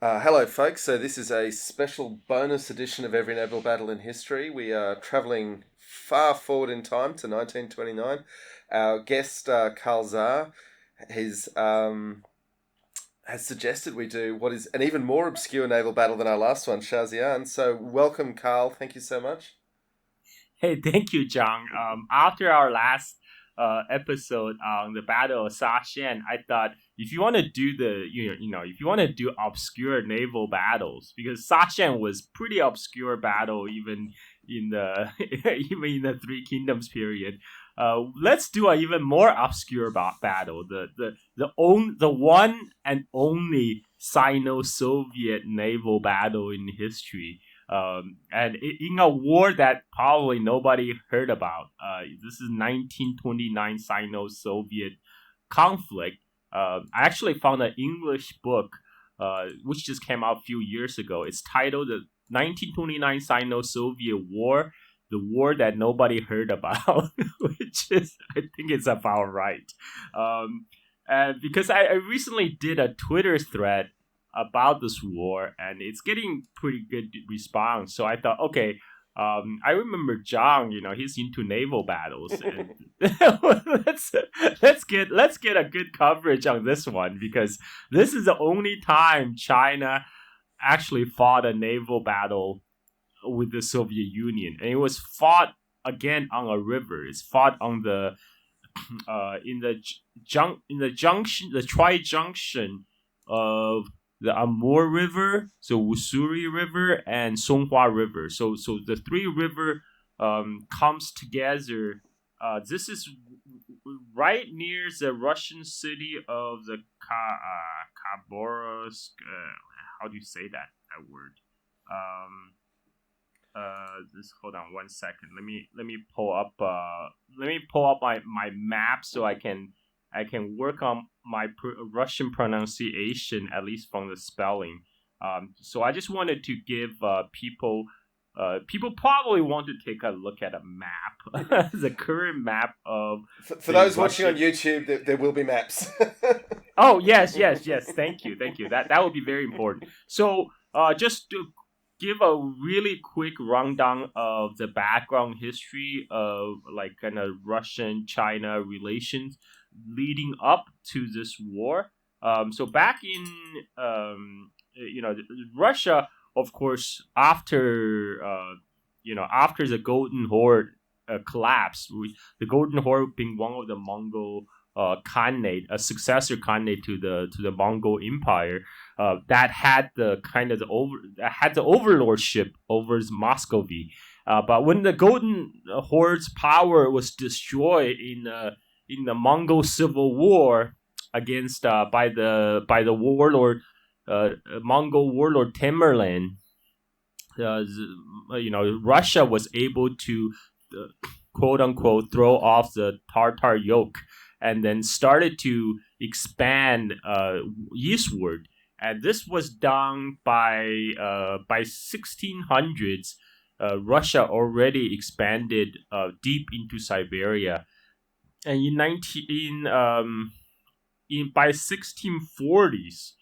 Hello, folks. So, this is a special bonus edition of Every Naval Battle in History. We are travelling far forward in time to 1929. Our guest, Carl Zha, has, has suggested we do what is an even more obscure naval battle than our last one, Shazian. So, welcome, Carl. Thank you so much. Hey, thank you, John. After our last episode on the Battle of Sashan, I thought if you want to do if you want to do obscure naval battles, because Sashan was pretty obscure battle even in the even in the Three Kingdoms period. Let's do an even more obscure battle, the one and only Sino-Soviet naval battle in history. And in a war that probably nobody heard about. This is 1929 Sino-Soviet conflict. I actually found an English book which just came out a few years ago. It's titled "The 1929 Sino-Soviet War." The war that nobody heard about, which is, I think it's about right. And because I recently did a Twitter thread about this war, and it's getting pretty good response. So I thought, okay, I remember John. He's into naval battles, and let's get a good coverage on this one because this is the only time China actually fought a naval battle with the Soviet Union, and it was fought again on a river. It's fought on the the tri-junction of the Amur River, so Ussuri River and Songhua River. So the three river comes together. This is right near the Russian city of the Khabarovsk. How do you say that word? Just hold on one second. Let me pull up my map so I can work on my Russian pronunciation, at least from the spelling. So I just wanted to give people probably want to take a look at a map, the current map of For those watching on YouTube, there will be maps. Oh yes. Thank you. That would be very important. So just to give a really quick rundown of the background history of like kind of Russian-China relations leading up to this war. So back in Russia, of course, after after the Golden Horde collapsed, the Golden Horde being one of the Mongol Khanate, a successor Khanate to the Mongol Empire, that had the kind of the overlordship over Muscovy. But when the Golden Horde's power was destroyed in the Mongol Civil War against by the warlord Mongol warlord Tamerlan, Russia was able to quote unquote throw off the Tartar yoke and then started to expand eastward. And this was done by 1600s. Russia already expanded deep into Siberia, and by 1640s,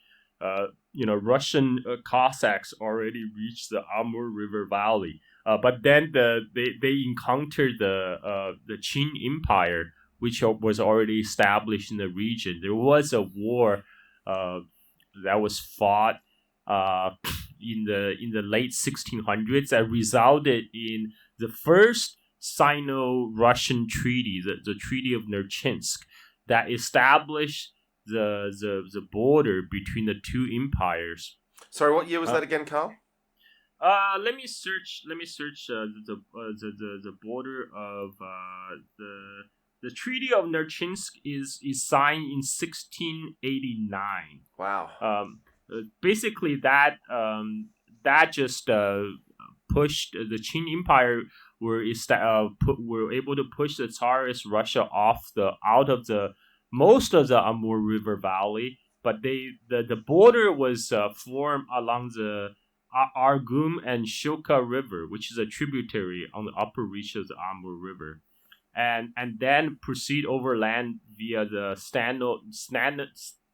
Russian Cossacks already reached the Amur River Valley. But then they encountered the Qing Empire, which was already established in the region. There was a war that was fought in the late 1600s that resulted in the first Sino-Russian treaty, the Treaty of Nerchinsk, that established the border between the two empires. Sorry, what year was that again, Carl? Let me search the border of the Treaty of Nerchinsk is signed in 1689. Wow. Basically, that just pushed the Qing Empire were able to push the Tsarist Russia out of the most of the Amur River Valley, but the border was formed along the Argum and Shilka River, which is a tributary on the upper reach of the Amur River, and then proceed overland via the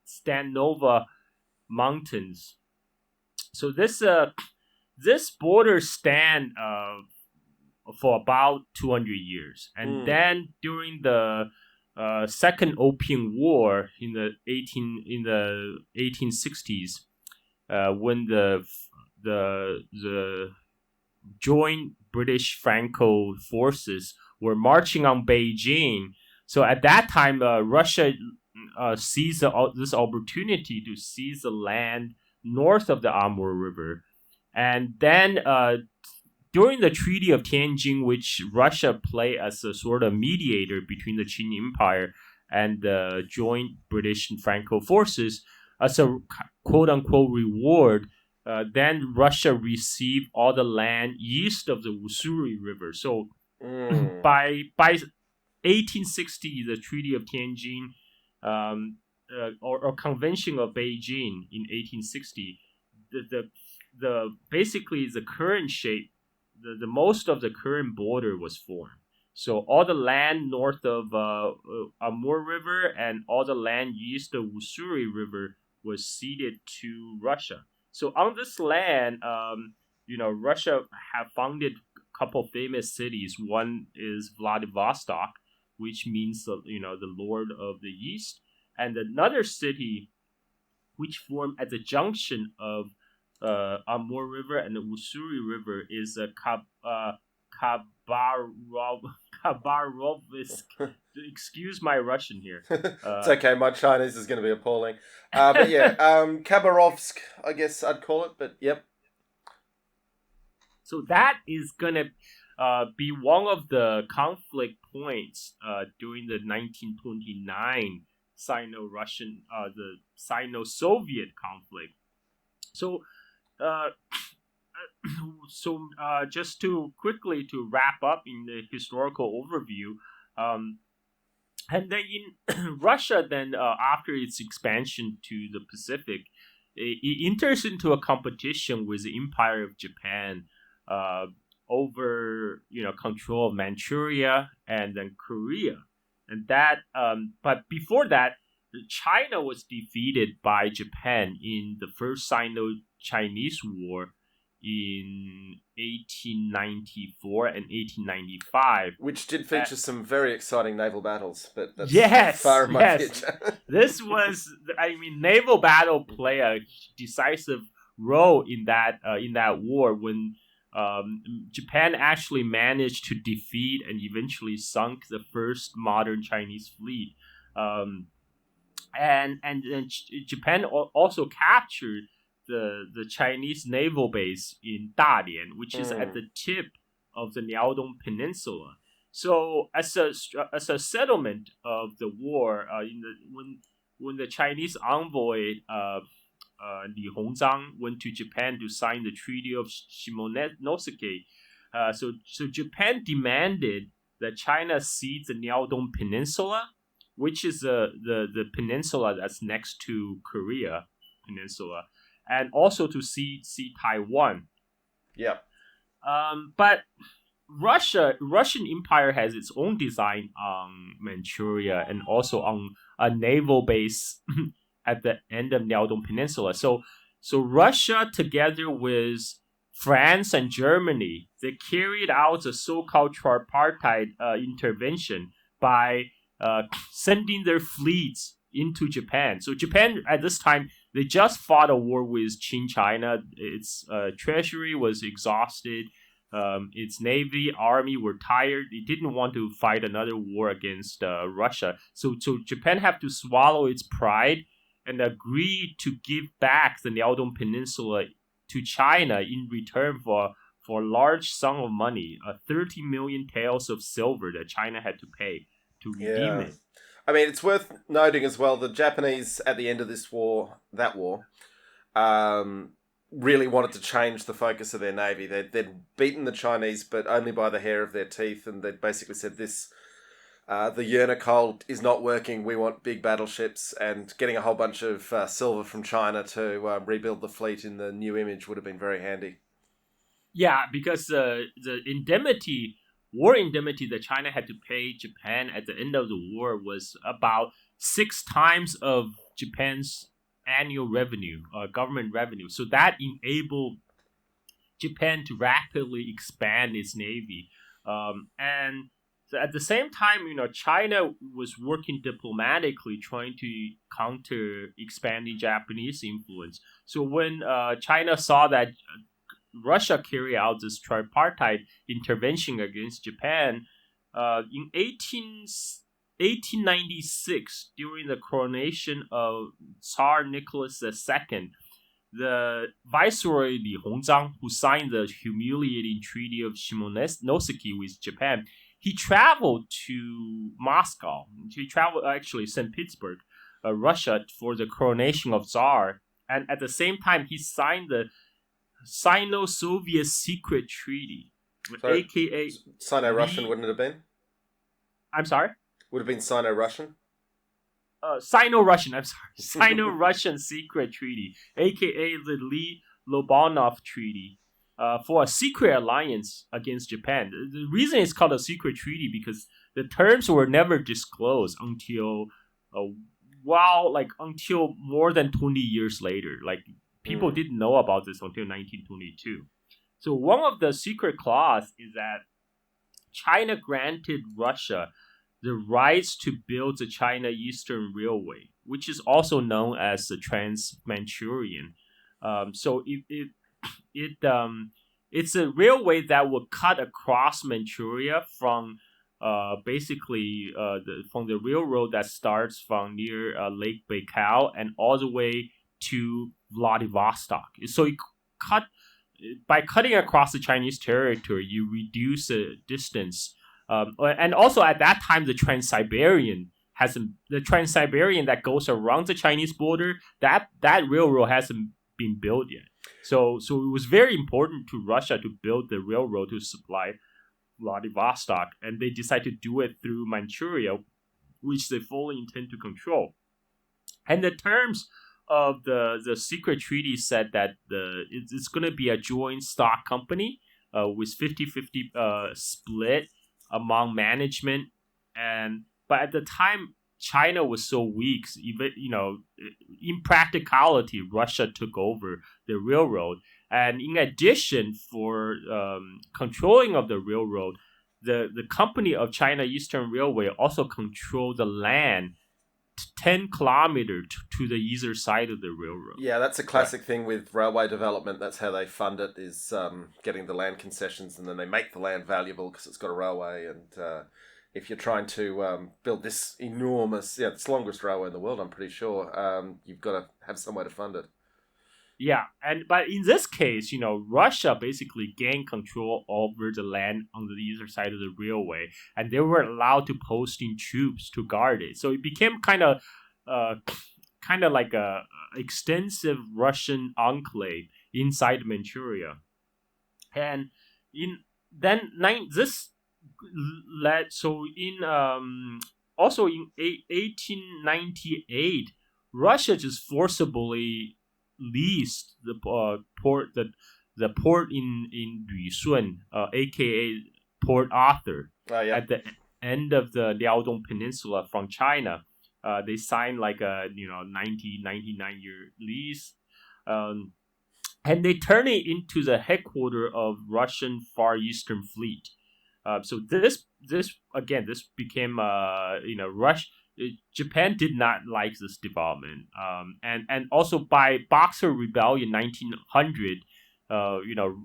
Stanova Mountains. So this border stand for about 200 years, and then during the Second Opium War in the 1860s, when the joint British Franco forces were marching on Beijing. So at that time, Russia seized this opportunity to seize the land north of the Amur River. And then during the Treaty of Tianjin, which Russia played as a sort of mediator between the Qing Empire and the joint British and Franco forces, as a quote-unquote reward, then Russia received all the land east of the Ussuri River. So by 1860, the Treaty of Tianjin, or Convention of Beijing in 1860, the basically the current shape, the most of the current border was formed. So all the land north of Amur River and all the land east of Ussuri River was ceded to Russia. So on this land, Russia have founded a couple famous cities. One is Vladivostok, which means the Lord of the East, and another city which formed at the junction of Amur River and the Ussuri River is Khabarovsk. Excuse my Russian here. It's okay. My Chinese is going to be appalling. But yeah, Khabarovsk, I guess I'd call it. But yep. So that is going to be one of the conflict points during the 1929 Sino-Russian, the Sino-Soviet conflict. So, just to quickly to wrap up in the historical overview, and then in Russia, then after its expansion to the Pacific, it enters into a competition with the Empire of Japan over control of Manchuria and then Korea, and that. But before that, China was defeated by Japan in the First Sino-Chinese War in 1894 and 1895, which did feature some very exciting naval battles. But that's far in my future. This was, naval battle play a decisive role in that war when Japan actually managed to defeat and eventually sunk the first modern Chinese fleet. And Japan also captured the Chinese naval base in Dalian, which is at the tip of the Liaodong Peninsula. So as a settlement of the war, when the Chinese envoy Li Hongzhang went to Japan to sign the Treaty of Shimonoseki, so Japan demanded that China cede the Liaodong Peninsula, which is the peninsula that's next to Korea Peninsula, and also to see Taiwan. Yeah. But Russian Empire has its own design on Manchuria and also on a naval base at the end of Liaodong Peninsula. So Russia, together with France and Germany, they carried out a so-called tripartite intervention by sending their fleets into Japan. So Japan at this time, they just fought a war with Qing China. Its treasury was exhausted. Its navy, army were tired. It didn't want to fight another war against Russia. So Japan had to swallow its pride and agree to give back the Liaodong Peninsula to China in return for a large sum of money, 30 million taels of silver that China had to pay to redeem it. I mean, it's worth noting as well, the Japanese at the end of that war, really wanted to change the focus of their navy. They'd beaten the Chinese, but only by the hair of their teeth, and they'd basically said this, the Yearnecol is not working, we want big battleships, and getting a whole bunch of silver from China to rebuild the fleet in the new image would have been very handy. Yeah, because the war indemnity that China had to pay Japan at the end of the war was about 6 times of Japan's annual revenue, government revenue. So that enabled Japan to rapidly expand its navy. And so at the same time, China was working diplomatically, trying to counter expanding Japanese influence. So when China saw that Russia carried out this tripartite intervention against Japan, in 1896, during the coronation of Tsar Nicholas II, the viceroy Li Hongzhang, who signed the humiliating Treaty of Shimonoseki with Japan, he traveled to Moscow. He traveled actually St. Petersburg, Russia, for the coronation of Tsar, and at the same time he signed the Sino-Soviet secret treaty, Sorry, aka Sino-Russian, wouldn't it have been? I'm sorry. Would have been Sino-Russian. Sino-Russian. I'm sorry. Sino-Russian secret treaty, aka the Lee-Lobanov treaty, for a secret alliance against Japan. The reason it's called a secret treaty because the terms were never disclosed until until more than 20 years later. Like people didn't know about this until 1922. So one of the secret clause is that China granted Russia the rights to build the China Eastern Railway, which is also known as the Trans-Manchurian. So it's a railway that will cut across Manchuria from basically from the railroad that starts from near Lake Baikal and all the way to Vladivostok. So by cutting across the Chinese territory, you reduce the distance. And also at that time, the Trans-Siberian that goes around the Chinese border, that railroad hasn't been built yet. So it was very important to Russia to build the railroad to supply Vladivostok, and they decided to do it through Manchuria, which they fully intend to control. And the terms of the secret treaty said that it's going to be a joint stock company with 50-50 split among management, but at the time China was so weak, even in practicality Russia took over the railroad, and in addition, for controlling of the railroad, the company of China Eastern Railway also controlled the land 10 kilometers to the either side of the railroad. Yeah, that's a classic thing with railway development. That's how they fund it, is getting the land concessions, and then they make the land valuable because it's got a railway. And if you're trying to build this enormous, it's the longest railway in the world, I'm pretty sure, you've got to have some way to fund it. Yeah, but in this case, Russia basically gained control over the land on the either side of the railway, and they were allowed to post in troops to guard it. So it became kind of like a extensive Russian enclave inside Manchuria, and this led. So also in 1898, Russia just forcibly leased the port in Yusun, aka Port Arthur, at the end of the Liaodong Peninsula from China. They signed like a 99-year lease, and they turned it into the headquarters of Russian Far Eastern Fleet. So this became Japan did not like this development, and also by Boxer Rebellion 1900,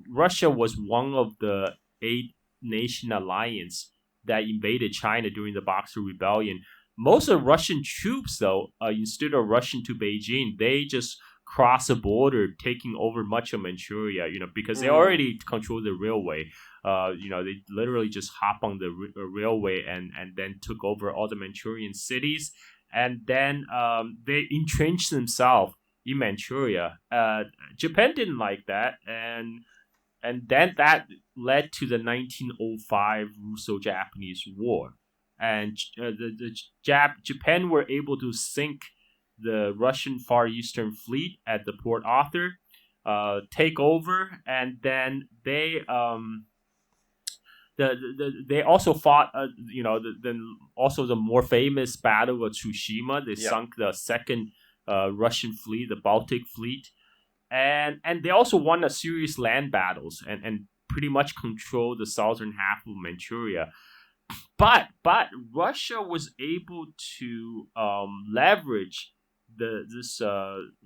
Russia was one of the 8-nation alliance that invaded China during the Boxer Rebellion. Most of the Russian troops, though, instead of rushing to Beijing, they just crossed the border, taking over much of Manchuria, because they already control the railway. They literally just hop on the railway and then took over all the Manchurian cities. And then they entrenched themselves in Manchuria. Japan didn't like that. And then that led to the 1905 Russo-Japanese War. And Japan were able to sink the Russian Far Eastern Fleet at the Port Arthur, take over, and then they they also fought, also the more famous Battle of Tsushima. They sunk the second Russian fleet, the Baltic fleet, and they also won a series land battles and pretty much controlled the southern half of Manchuria. But Russia was able to leverage this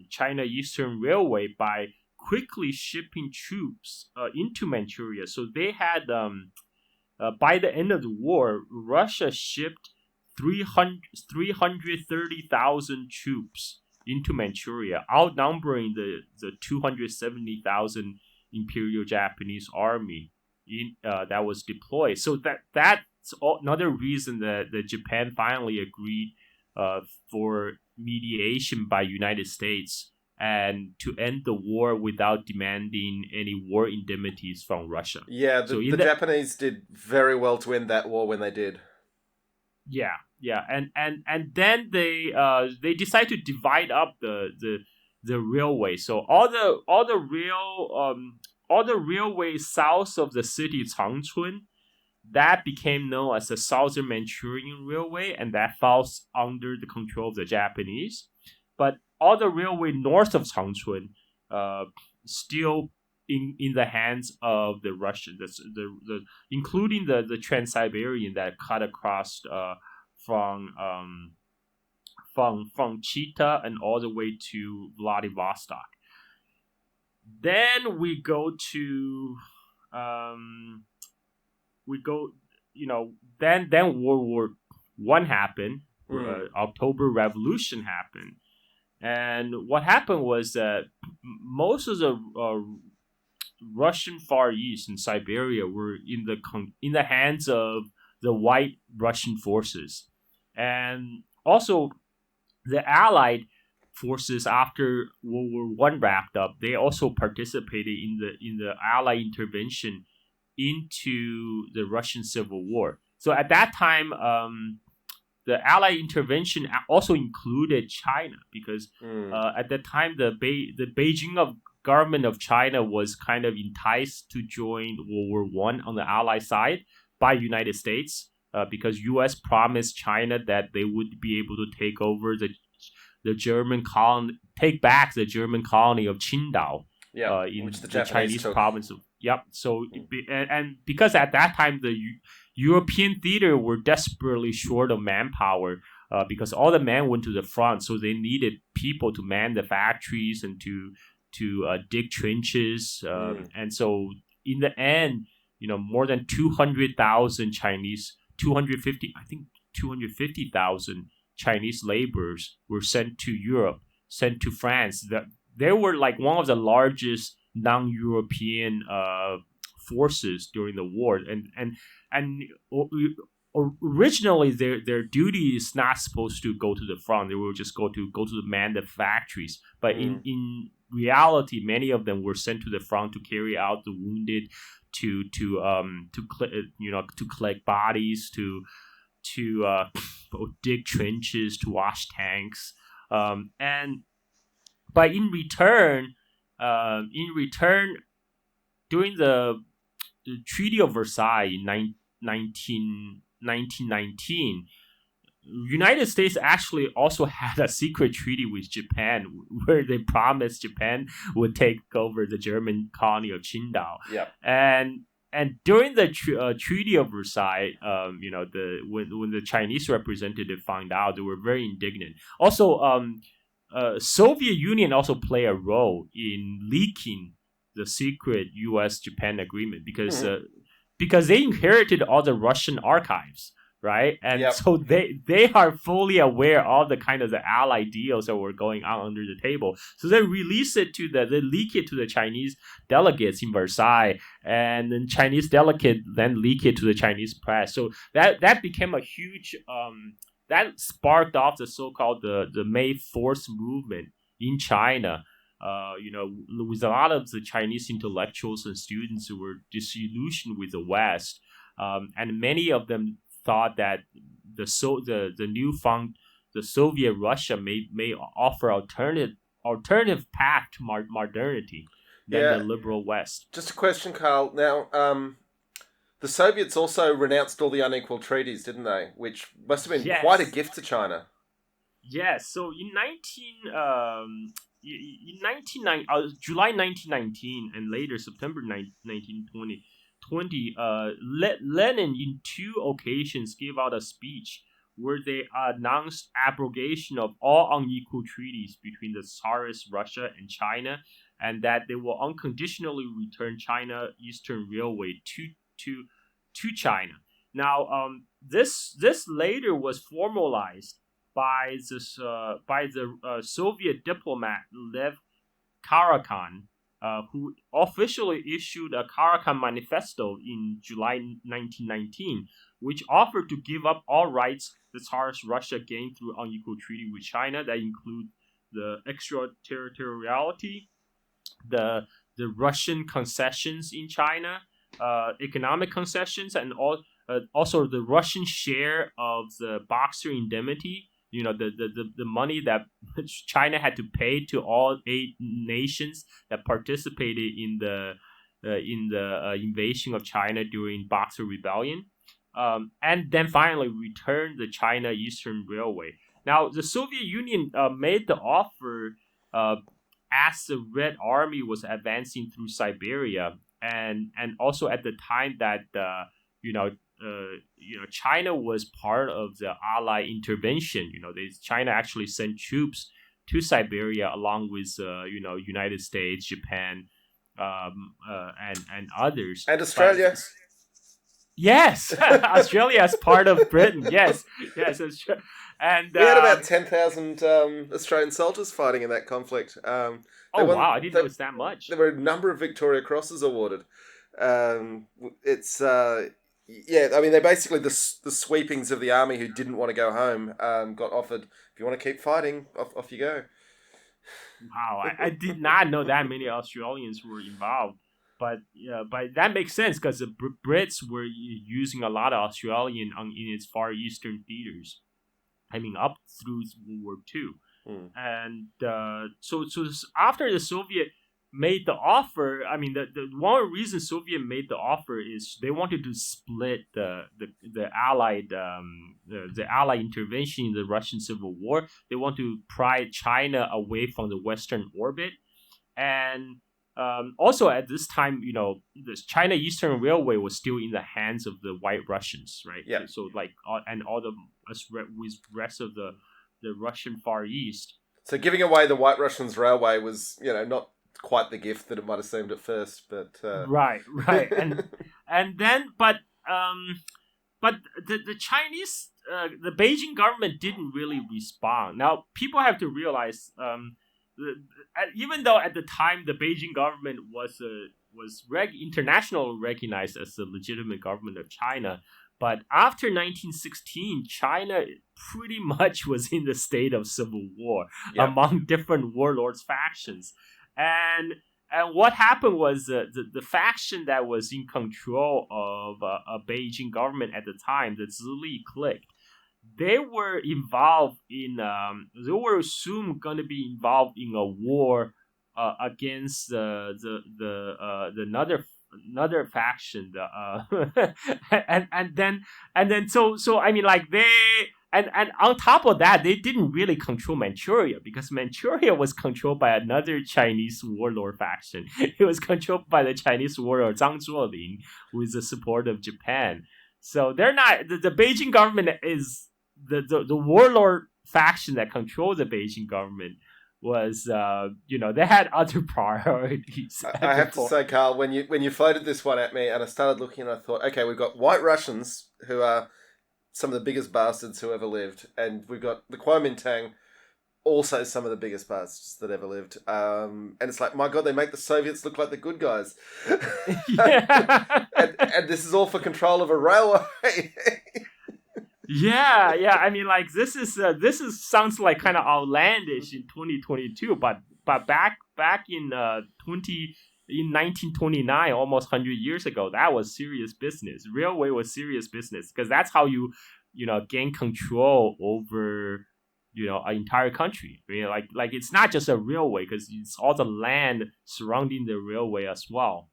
China Eastern Railway by quickly shipping troops into Manchuria. So they had by the end of the war, Russia shipped 330,000 troops into Manchuria, outnumbering the 270,000 Imperial Japanese army that was deployed. So that's another reason that Japan finally agreed for mediation by United States and to end the war without demanding any war indemnities from Russia. Yeah, the Japanese did very well to end that war when they did. Yeah, and then they decide to divide up the railway. So all the railways south of the city Changchun, that became known as the Southern Manchurian Railway, and that falls under the control of the Japanese. But all the railway north of Changchun, still in the hands of the Russians, the including the Trans-Siberian that cut across from Chita and all the way to Vladivostok. Then we go to then World War One happened. October Revolution happened, and what happened was that most of the Russian Far East and Siberia were in the hands of the White Russian forces, and also the Allied forces after World War One wrapped up. They also participated in the Allied intervention into the Russian Civil War. So at that time, the Allied intervention also included China because at that time the Beijing government of China was kind of enticed to join World War One on the Allied side by United States because U.S. promised China that they would be able to take over the German colony, take back the German colony of Qingdao, in which the Chinese took. province of. Yep. So and because at that time the European theater were desperately short of manpower because all the men went to the front, so they needed people to man the factories and to dig trenches, and so in the end, more than 200,000 Chinese, 250,000 Chinese laborers were sent to Europe, sent to France. They were like one of the largest non-European forces during the war, and originally their duty is not supposed to go to the front. They will just go to man the factories. But in reality, many of them were sent to the front to carry out the wounded, to collect bodies, to dig trenches, to wash tanks, but in return, during the Treaty of Versailles in 1919, United States actually also had a secret treaty with Japan where they promised Japan would take over the German colony of Qingdao. Yep. And during the Treaty of Versailles, when the Chinese representative found out, they were very indignant. Also, Soviet Union also played a role in leaking the secret U.S.-Japan agreement because they inherited all the Russian archives, right? And so they are fully aware of the kind of the Allied deals that were going on under the table. So they leak it to the Chinese delegates in Versailles, and then Chinese delegate then leak it to the Chinese press. So that became a huge that sparked off the so-called the May 4th movement in China. With a lot of the Chinese intellectuals and students who were disillusioned with the West, and many of them thought that the Soviet Russia may offer alternative path to modernity than the liberal West. Just a question, Carl. Now, the Soviets also renounced all the unequal treaties, didn't they? Which must have been quite a gift to China. Yes. So July 1919 and later September 1920, Lenin in two occasions gave out a speech where they announced abrogation of all unequal treaties between the Tsarist Russia and China, and that they will unconditionally return China Eastern Railway to to China. Now, this later was formalized by the Soviet diplomat Lev Karakhan, who officially issued a Karakhan Manifesto in July 1919, which offered to give up all rights the Tsarist Russia gained through unequal treaty with China that include the extraterritoriality, the Russian concessions in China, economic concessions, and also the Russian share of the Boxer indemnity. The money that China had to pay to all 8 nations that participated in the invasion of China during Boxer Rebellion, and then finally returned the China Eastern Railway. Now, the Soviet Union made the offer as the Red Army was advancing through Siberia, and also at the time that China was part of the Allied intervention. China actually sent troops to Siberia along with United States, Japan, and others. And Australia. Yes, Australia as part of Britain. Yes, and we had about 10,000 Australian soldiers fighting in that conflict. Wow, I didn't know it's that much. There were a number of Victoria Crosses awarded. It's yeah, I mean, they basically the sweepings of the army who didn't want to go home got offered, if you want to keep fighting, off you go. Wow, I did not know that many Australians were involved. But that makes sense because the Brits were using a lot of Australian in its Far Eastern theaters. I mean, up through World War II. And so after the Soviet made the offer, I mean, the one reason Soviet made the offer is they wanted to split the Allied the Allied intervention in the Russian Civil War. They want to pry China away from the Western orbit, and also at this time, the China Eastern Railway was still in the hands of the White Russians, right? Yeah. So and all the with rest of the Russian Far East. So giving away the White Russians Railway was, not quite the gift that it might have seemed at first, but right, and then but the Chinese the Beijing government didn't really respond. Now people have to realize. Even though at the time the Beijing government was internationally recognized as the legitimate government of China, but after 1916, China pretty much was in the state of civil war among different warlords factions, and what happened was the faction that was in control of a Beijing government at the time, the Zili clique. They were involved in. They were soon going to be involved in a war against another faction. And then so I mean, like they and on top of that, they didn't really control Manchuria because Manchuria was controlled by another Chinese warlord faction. It was controlled by the Chinese warlord Zhang Zuolin with the support of Japan. So they're not the Beijing government is. The warlord faction that controlled the Beijing government was they had other priorities. I have to say, Carl, when you floated this one at me and I started looking and I thought, okay, we've got White Russians who are some of the biggest bastards who ever lived, and we've got the Kuomintang, also some of the biggest bastards that ever lived. And it's like, my God, they make the Soviets look like the good guys. Yeah. and this is all for control of a railway. Yeah. I mean, like this is sounds like kind of outlandish in 2022, but back in 1929, almost 100 years ago, that was serious business. Railway was serious business because that's how you gain control over an entire country. I mean, like it's not just a railway because it's all the land surrounding the railway as well.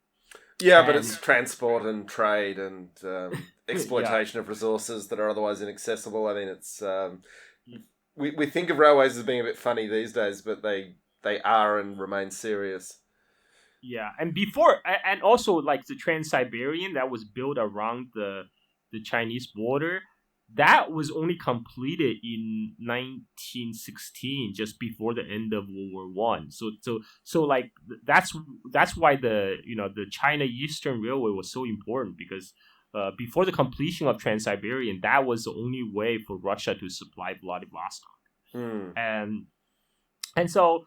Yeah, but it's transport and trade and exploitation of resources that are otherwise inaccessible. I mean, it's we think of railways as being a bit funny these days, but they are and remain serious. Yeah, and before, and also like the Trans-Siberian that was built around the Chinese border, that was only completed in 1916, just before the end of World War I. So like that's why the China Eastern Railway was so important, because before the completion of Trans-Siberian, that was the only way for Russia to supply Vladivostok, Hmm. and so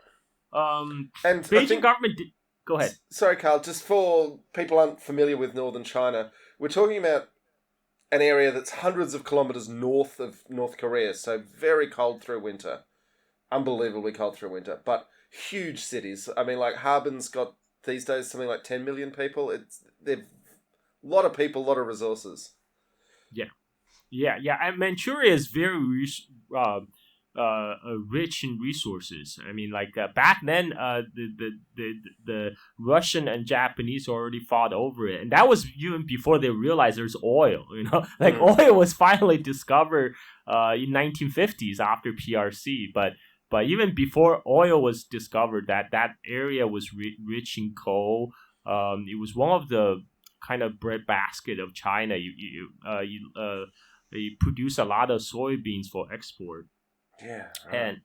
And I Beijing think, government did, go ahead. sorry, Carl, just for people unfamiliar with northern China, we're talking about an area that's hundreds of kilometers north of North Korea, so very cold through winter, unbelievably cold through winter, but huge cities. I mean, like Harbin's got these days something like 10 million people. They've a lot of people, a lot of resources. Yeah, yeah. And Manchuria is very rich in resources. I mean, like back then, the Russian and Japanese already fought over it, and that was even before they realized there's oil. Like Mm. oil was finally discovered in 1950s after PRC, but even before oil was discovered, that area was rich in coal. It was one of the kind of breadbasket of China. They produce a lot of soybeans for export, Yeah, right.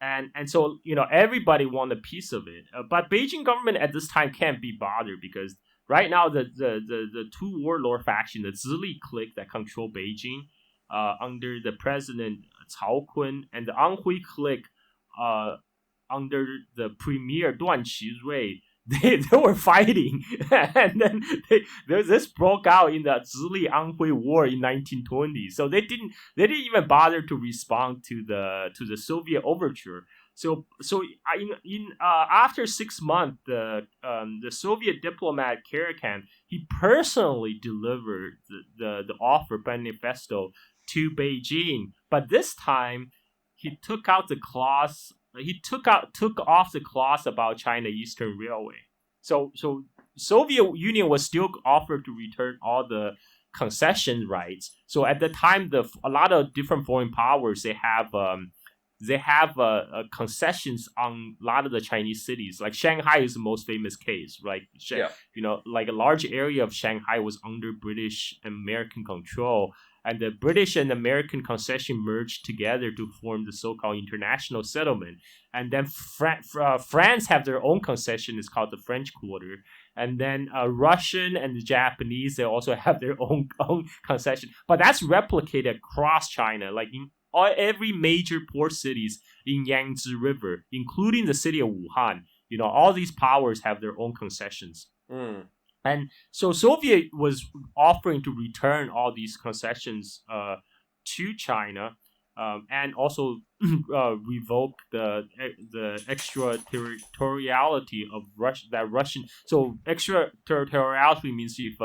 and so everybody want a piece of it. But Beijing government at this time can't be bothered, because right now the two warlord faction, the Zili clique that control Beijing, under the president Cao Kun, and the Anhui clique, uh, under the premier Duan Qizhui, they were fighting, and then this broke out in the Zili Anhui War in 1920. So they didn't even bother to respond to the Soviet overture. In after 6 months, the Soviet diplomat Karakan, he personally delivered the offer manifesto to Beijing, but this time he took out the clause. He took off the clause about China Eastern Railway. So Soviet Union was still offered to return all the concession rights. So at the time, a lot of different foreign powers, they have concessions on a lot of the Chinese cities. Like Shanghai is the most famous case, right? Yeah. Like a large area of Shanghai was under British and American control, and the British and American concession merged together to form the so-called international settlement. And then France have their own concession. It's called the French Quarter. And then Russian and the Japanese, they also have their own concession. But that's replicated across China, like in every major port cities in Yangtze River, including the city of Wuhan. All these powers have their own concessions. Mm. And so Soviet was offering to return all these concessions to China, and also revoke the extraterritoriality of Russian. So extraterritoriality means if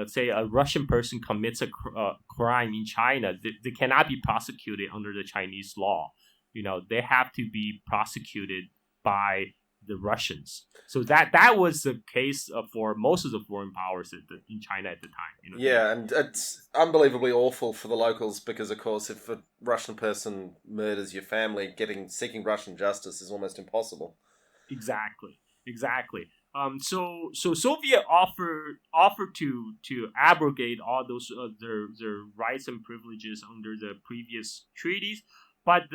say a Russian person commits a crime in China, they cannot be prosecuted under the Chinese law. They have to be prosecuted by the Russians. So that was the case for most of the foreign powers in China at the time. Yeah, and it's unbelievably awful for the locals because, of course, if a Russian person murders your family, seeking Russian justice is almost impossible. Exactly. So Soviet offered to abrogate all those their rights and privileges under the previous treaties, but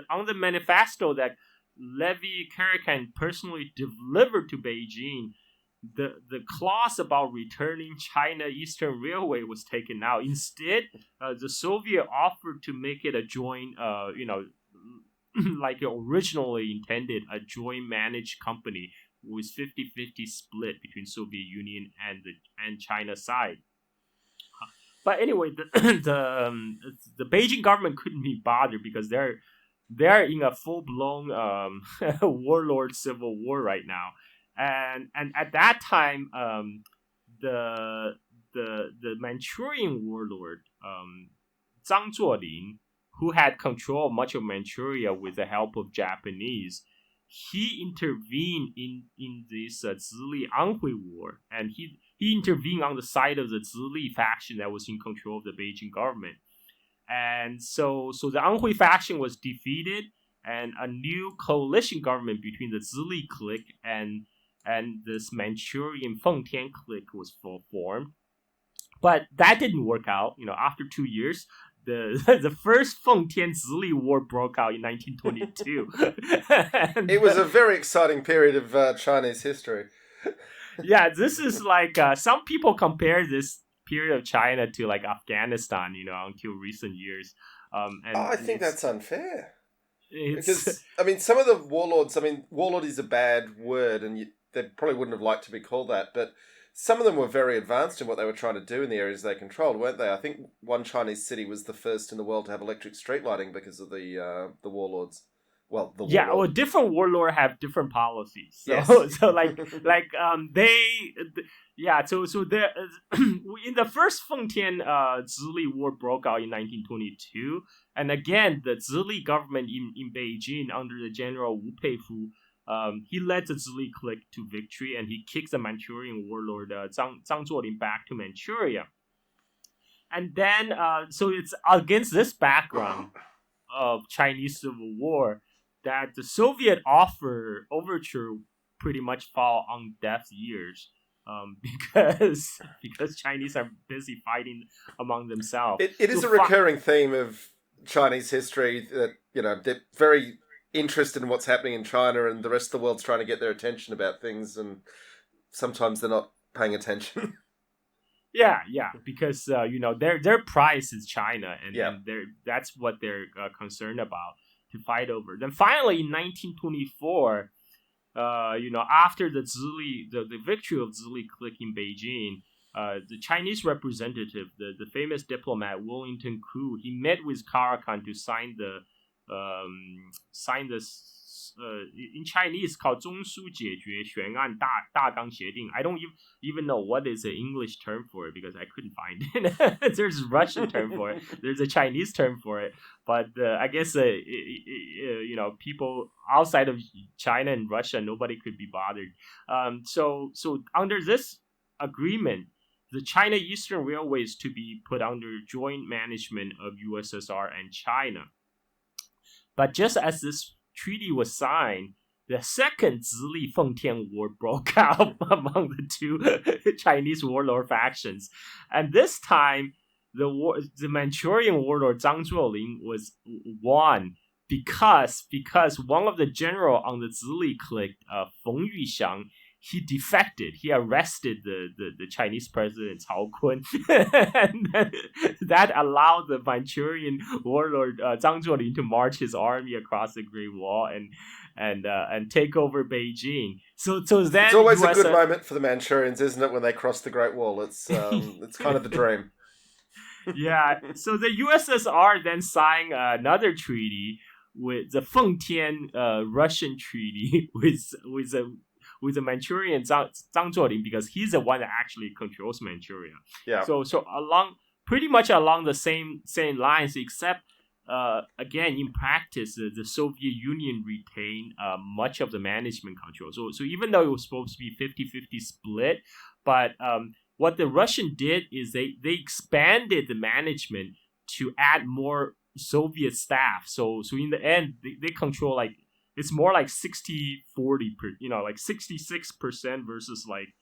on the manifesto that Levy Karakan personally delivered to Beijing, the clause about returning China Eastern Railway was taken out. Instead, the Soviet offered to make it a joint, like originally intended, a joint managed company with 50-50 split between Soviet Union and China side. But anyway, the Beijing government couldn't be bothered, because they're in a full blown warlord civil war right now, and at that time, the Manchurian warlord, Zhang Zuolin, who had control of much of Manchuria with the help of Japanese, he intervened in this Zili Anhui War, and he intervened on the side of the Zili faction that was in control of the Beijing government. And so the Anhui faction was defeated, and a new coalition government between the Zili clique and this Manchurian Fengtian clique was formed. But that didn't work out. After 2 years, the first Fengtian Zili War broke out in 1922. It was a very exciting period of Chinese history. Yeah, this is like some people compare this period of China to like Afghanistan, until recent years. And I think that's unfair. Because some of the warlords. Warlord is a bad word, and they probably wouldn't have liked to be called that, but some of them were very advanced in what they were trying to do in the areas they controlled, weren't they? I think one Chinese city was the first in the world to have electric street lighting because of the warlords. Well, the warlord. Well, different warlords have different policies. So, yes. so there in the first Fengtian Zili War broke out in 1922, and again the Zili government in Beijing under the general Wu Peifu. He led the Zili clique to victory, and he kicked the Manchurian warlord Zhang Zuolin back to Manchuria. And then, so it's against this background of Chinese Civil War that the Soviet overture pretty much fall on deaf ears, because Chinese are busy fighting among themselves. It is a recurring theme of Chinese history that they're very interested in what's happening in China, and the rest of the world's trying to get their attention about things, and sometimes they're not paying attention. Yeah, because their prize is China, and that's what they're concerned about to fight over. Then finally, in 1924, after the victory of Zili clique in Beijing, the Chinese representative, the famous diplomat Wellington Koo, he met with Caracan to sign this in Chinese called 中苏解决悬案大纲协定. I don't even know what is the English term for it because I couldn't find it. There's a Russian term for it. There's a Chinese term for it. But I guess people outside of China and Russia, nobody could be bothered. So under this agreement, the China Eastern Railway is to be put under joint management of USSR and China. But just as this treaty was signed, the second Zili Fengtian War broke out among the two Chinese warlord factions. And this time, the Manchurian warlord Zhang Zuolin was won because one of the general on the Zili clique, Feng Yuxiang, he defected. He arrested the Chinese president Cao Kun, and that allowed the Manchurian warlord Zhang Zuolin to march his army across the Great Wall and take over Beijing. So then it's always a good moment for the Manchurians, isn't it, when they cross the Great Wall? It's kind of the dream. Yeah. So the USSR then signed another treaty with the Fengtian Russian treaty with the Manchurian Zhang Zuolin, because he's the one that actually controls Manchuria. Yeah. So pretty much along the same lines, except again in practice, the Soviet Union retained much of the management control. So even though it was supposed to be 50-50 split, but what the Russian did is they expanded the management to add more Soviet staff. So in the end, they control like. It's more like 60-40, like 66% versus like,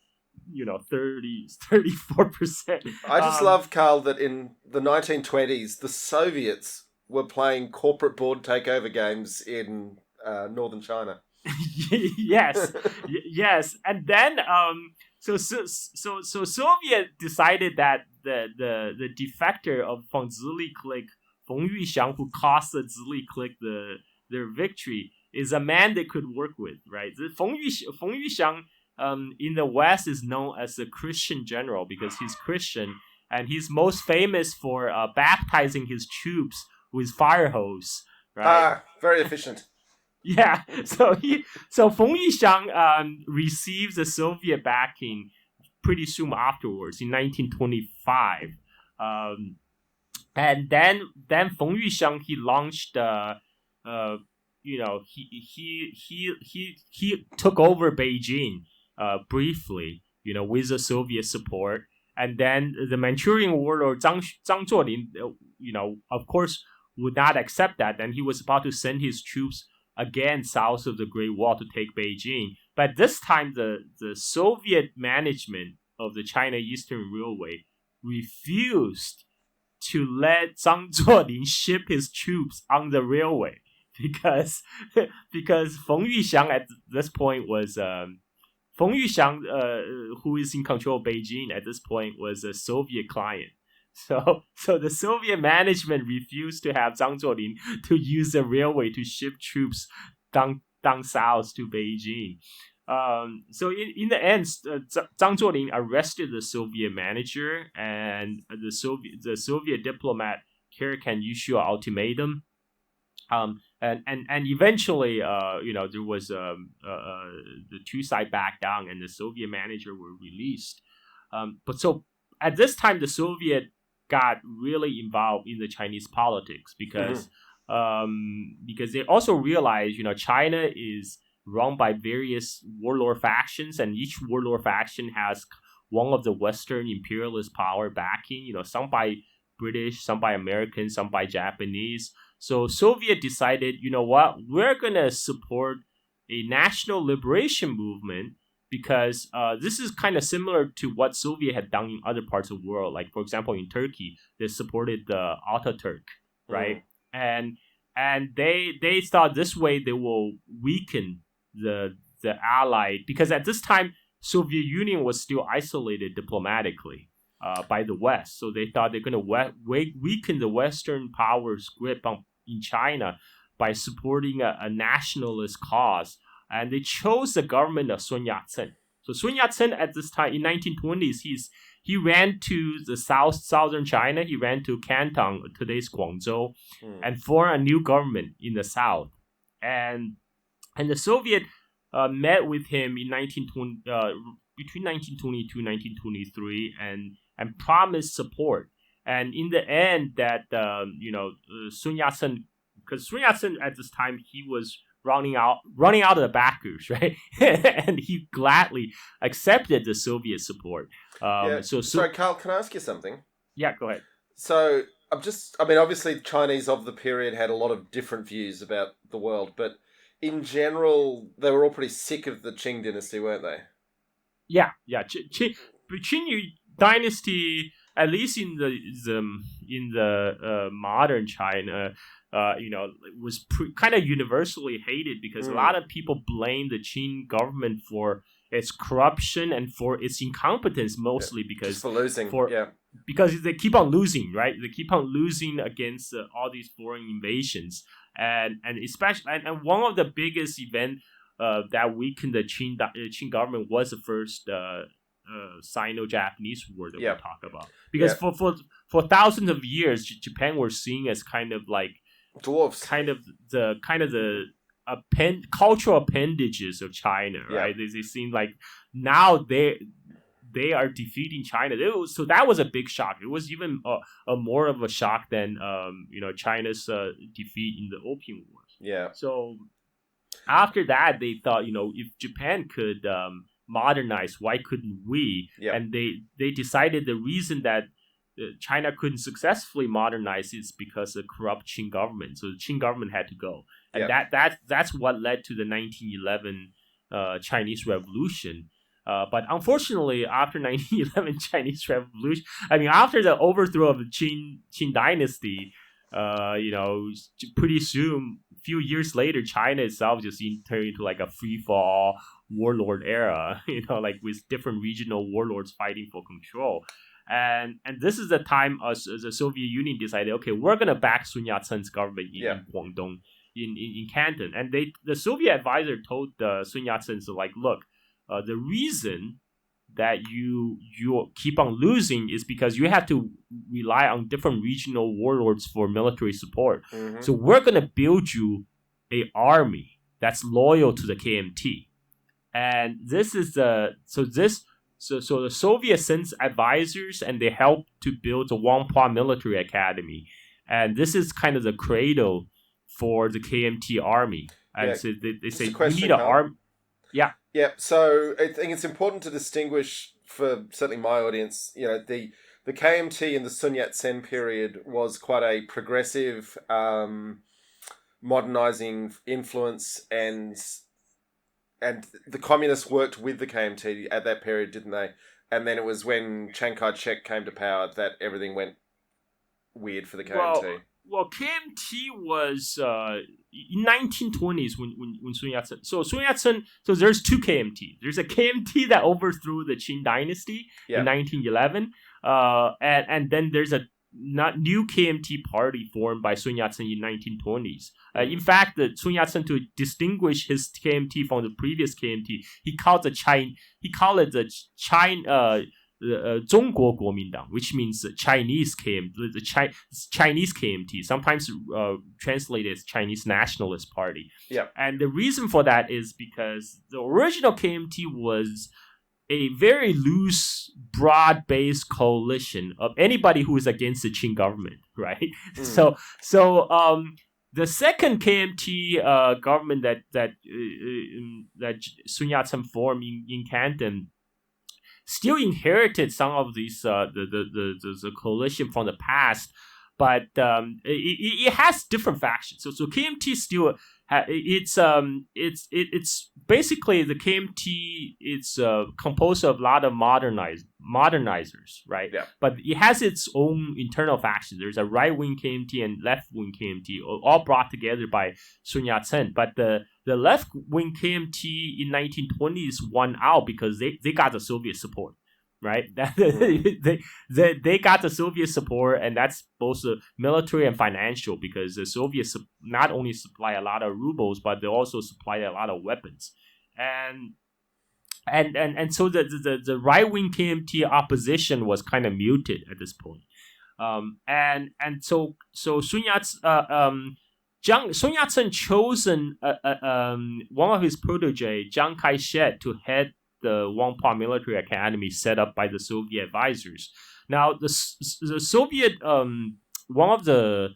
34%. I just love, Carl, that in the 1920s, the Soviets were playing corporate board takeover games in northern China. Yes. And then, so Soviet decided that the defector of Feng Zili clique, Feng Yuxiang, who cost the Zili clique their victory, is a man they could work with, right? The Feng Yuxiang in the West is known as a Christian general because he's Christian, and he's most famous for baptizing his troops with fire hose, right? Very efficient. Yeah, so Feng Yuxiang receives the Soviet backing pretty soon afterwards in 1925, and then Feng Yuxiang, he launched he took over Beijing briefly, with the Soviet support, and then the Manchurian warlord Zhang Zuolin of course, would not accept that. And he was about to send his troops again south of the Great Wall to take Beijing. But this time, the Soviet management of the China Eastern Railway refused to let Zhang Zuolin ship his troops on the railway because Feng Yuxiang at this point was Feng Yuxiang, who is in control of Beijing at this point, was a Soviet client. So the Soviet management refused to have Zhang Zuolin to use the railway to ship troops down south to Beijing. So in the end, Zhang Zuolin arrested the Soviet manager, and the Soviet diplomat here can issue an ultimatum. And eventually, there was the two side backed down, and the Soviet manager were released. But so at this time, the Soviet got really involved in the Chinese politics because they also realized, China is run by various warlord factions, and each warlord faction has one of the Western imperialist power backing. Some by British, some by American, some by Japanese. So Soviet decided, we're gonna support a national liberation movement because this is kind of similar to what Soviet had done in other parts of the world. Like, for example, in Turkey, they supported the Ataturk, right? And they thought this way they will weaken the Allied, because at this time Soviet Union was still isolated diplomatically by the West. So they thought they're going to weaken the Western powers' grip in China by supporting a nationalist cause. And they chose the government of Sun Yat-sen. So Sun Yat-sen at this time, in 1920s, he ran to the southern China. He ran to Canton, today's Guangzhou, and formed a new government in the south. And the Soviet met with him in between 1922 and 1923 and promised support. And in the end, that Sun Yat-sen, because Sun Yat-sen at this time, he was running out of the backers, right? And he gladly accepted the Soviet support. Sorry, Carl, can I ask you something? Yeah, go ahead. So obviously the Chinese of the period had a lot of different views about the world, but in general, they were all pretty sick of the Qing dynasty, weren't they? Yeah. Qing dynasty, at least in the modern China, was kind of universally hated because a lot of people blame the Qing government for its corruption and for its incompetence, mostly because just for losing. Because they keep on losing, right? They keep on losing against all these foreign invasions, and especially and one of the biggest event that weakened the Qing government was the first Sino-Japanese War that we'll talk about. Because for thousands of years, Japan were seen as kind of like dwarfs, kind of the cultural appendages of China, right? They seem like now they are defeating China. So that was a big shock. It was even a more of a shock than China's defeat in the Opium Wars. Yeah. So after that, they thought, if Japan could modernize, why couldn't we? And they decided the reason that China couldn't successfully modernize is because of corrupt Qing government. So the Qing government had to go, and that's what led to the 1911 Chinese Revolution. But unfortunately, after 1911 Chinese Revolution, after the overthrow of the Qing dynasty, pretty soon, a few years later, China itself just turned into like a free fall warlord era. Like with different regional warlords fighting for control. And this is the time as the Soviet Union decided, okay, we're gonna back Sun Yat-sen's government in Guangdong, in Canton. And the Soviet advisor told Sun Yat-sen, so like, look, the reason that you keep on losing is because you have to rely on different regional warlords for military support. So we're gonna build you a army that's loyal to the KMT. And this is So the Soviet sends advisors, and they help to build the Wangpa Military Academy, and this is kind of the cradle for the KMT army. And so they say we need an army. Yeah. So I think it's important to distinguish, for certainly my audience, the the KMT in the Sun Yat-sen period was quite a progressive, modernizing influence, and the communists worked with the KMT at that period, didn't they? And then it was when Chiang Kai-shek came to power that everything went weird for the KMT. Well, KMT was in 1920s when Sun Yat-sen. So Sun Yat-sen. So there's two KMT. There's a KMT that overthrew the Qing dynasty in 1911, and then there's a new KMT party formed by Sun Yat-sen in 1920s. In fact, Sun Yat-sen, to distinguish his KMT from the previous KMT, he called it the China. 中国国民党, which means Chinese Chinese KMT, sometimes translated as Chinese Nationalist Party. Yeah. And the reason for that is because the original KMT was a very loose, broad-based coalition of anybody who is against the Qing government, right? So the second KMT government that Sun Yat-sen formed in Canton still inherited some of these the coalition from the past, but it has different factions. So KMT still it's basically the KMT. It's composed of a lot of modernizers, right? Yeah. But it has its own internal factions. There's a right wing KMT and left wing KMT, all brought together by Sun Yat-sen. But the left wing KMT in 1920s won out because they got the Soviet support. Right, they got the Soviet support, and that's both military and financial, because the Soviets not only supply a lot of rubles, but they also supply a lot of weapons, and so the right wing KMT opposition was kind of muted at this point, and so Sun Yat-sen chosen one of his protege, Chiang Kai-shek, to head the Wangpa Military Academy set up by the Soviet advisors. Now, the Soviet, one of the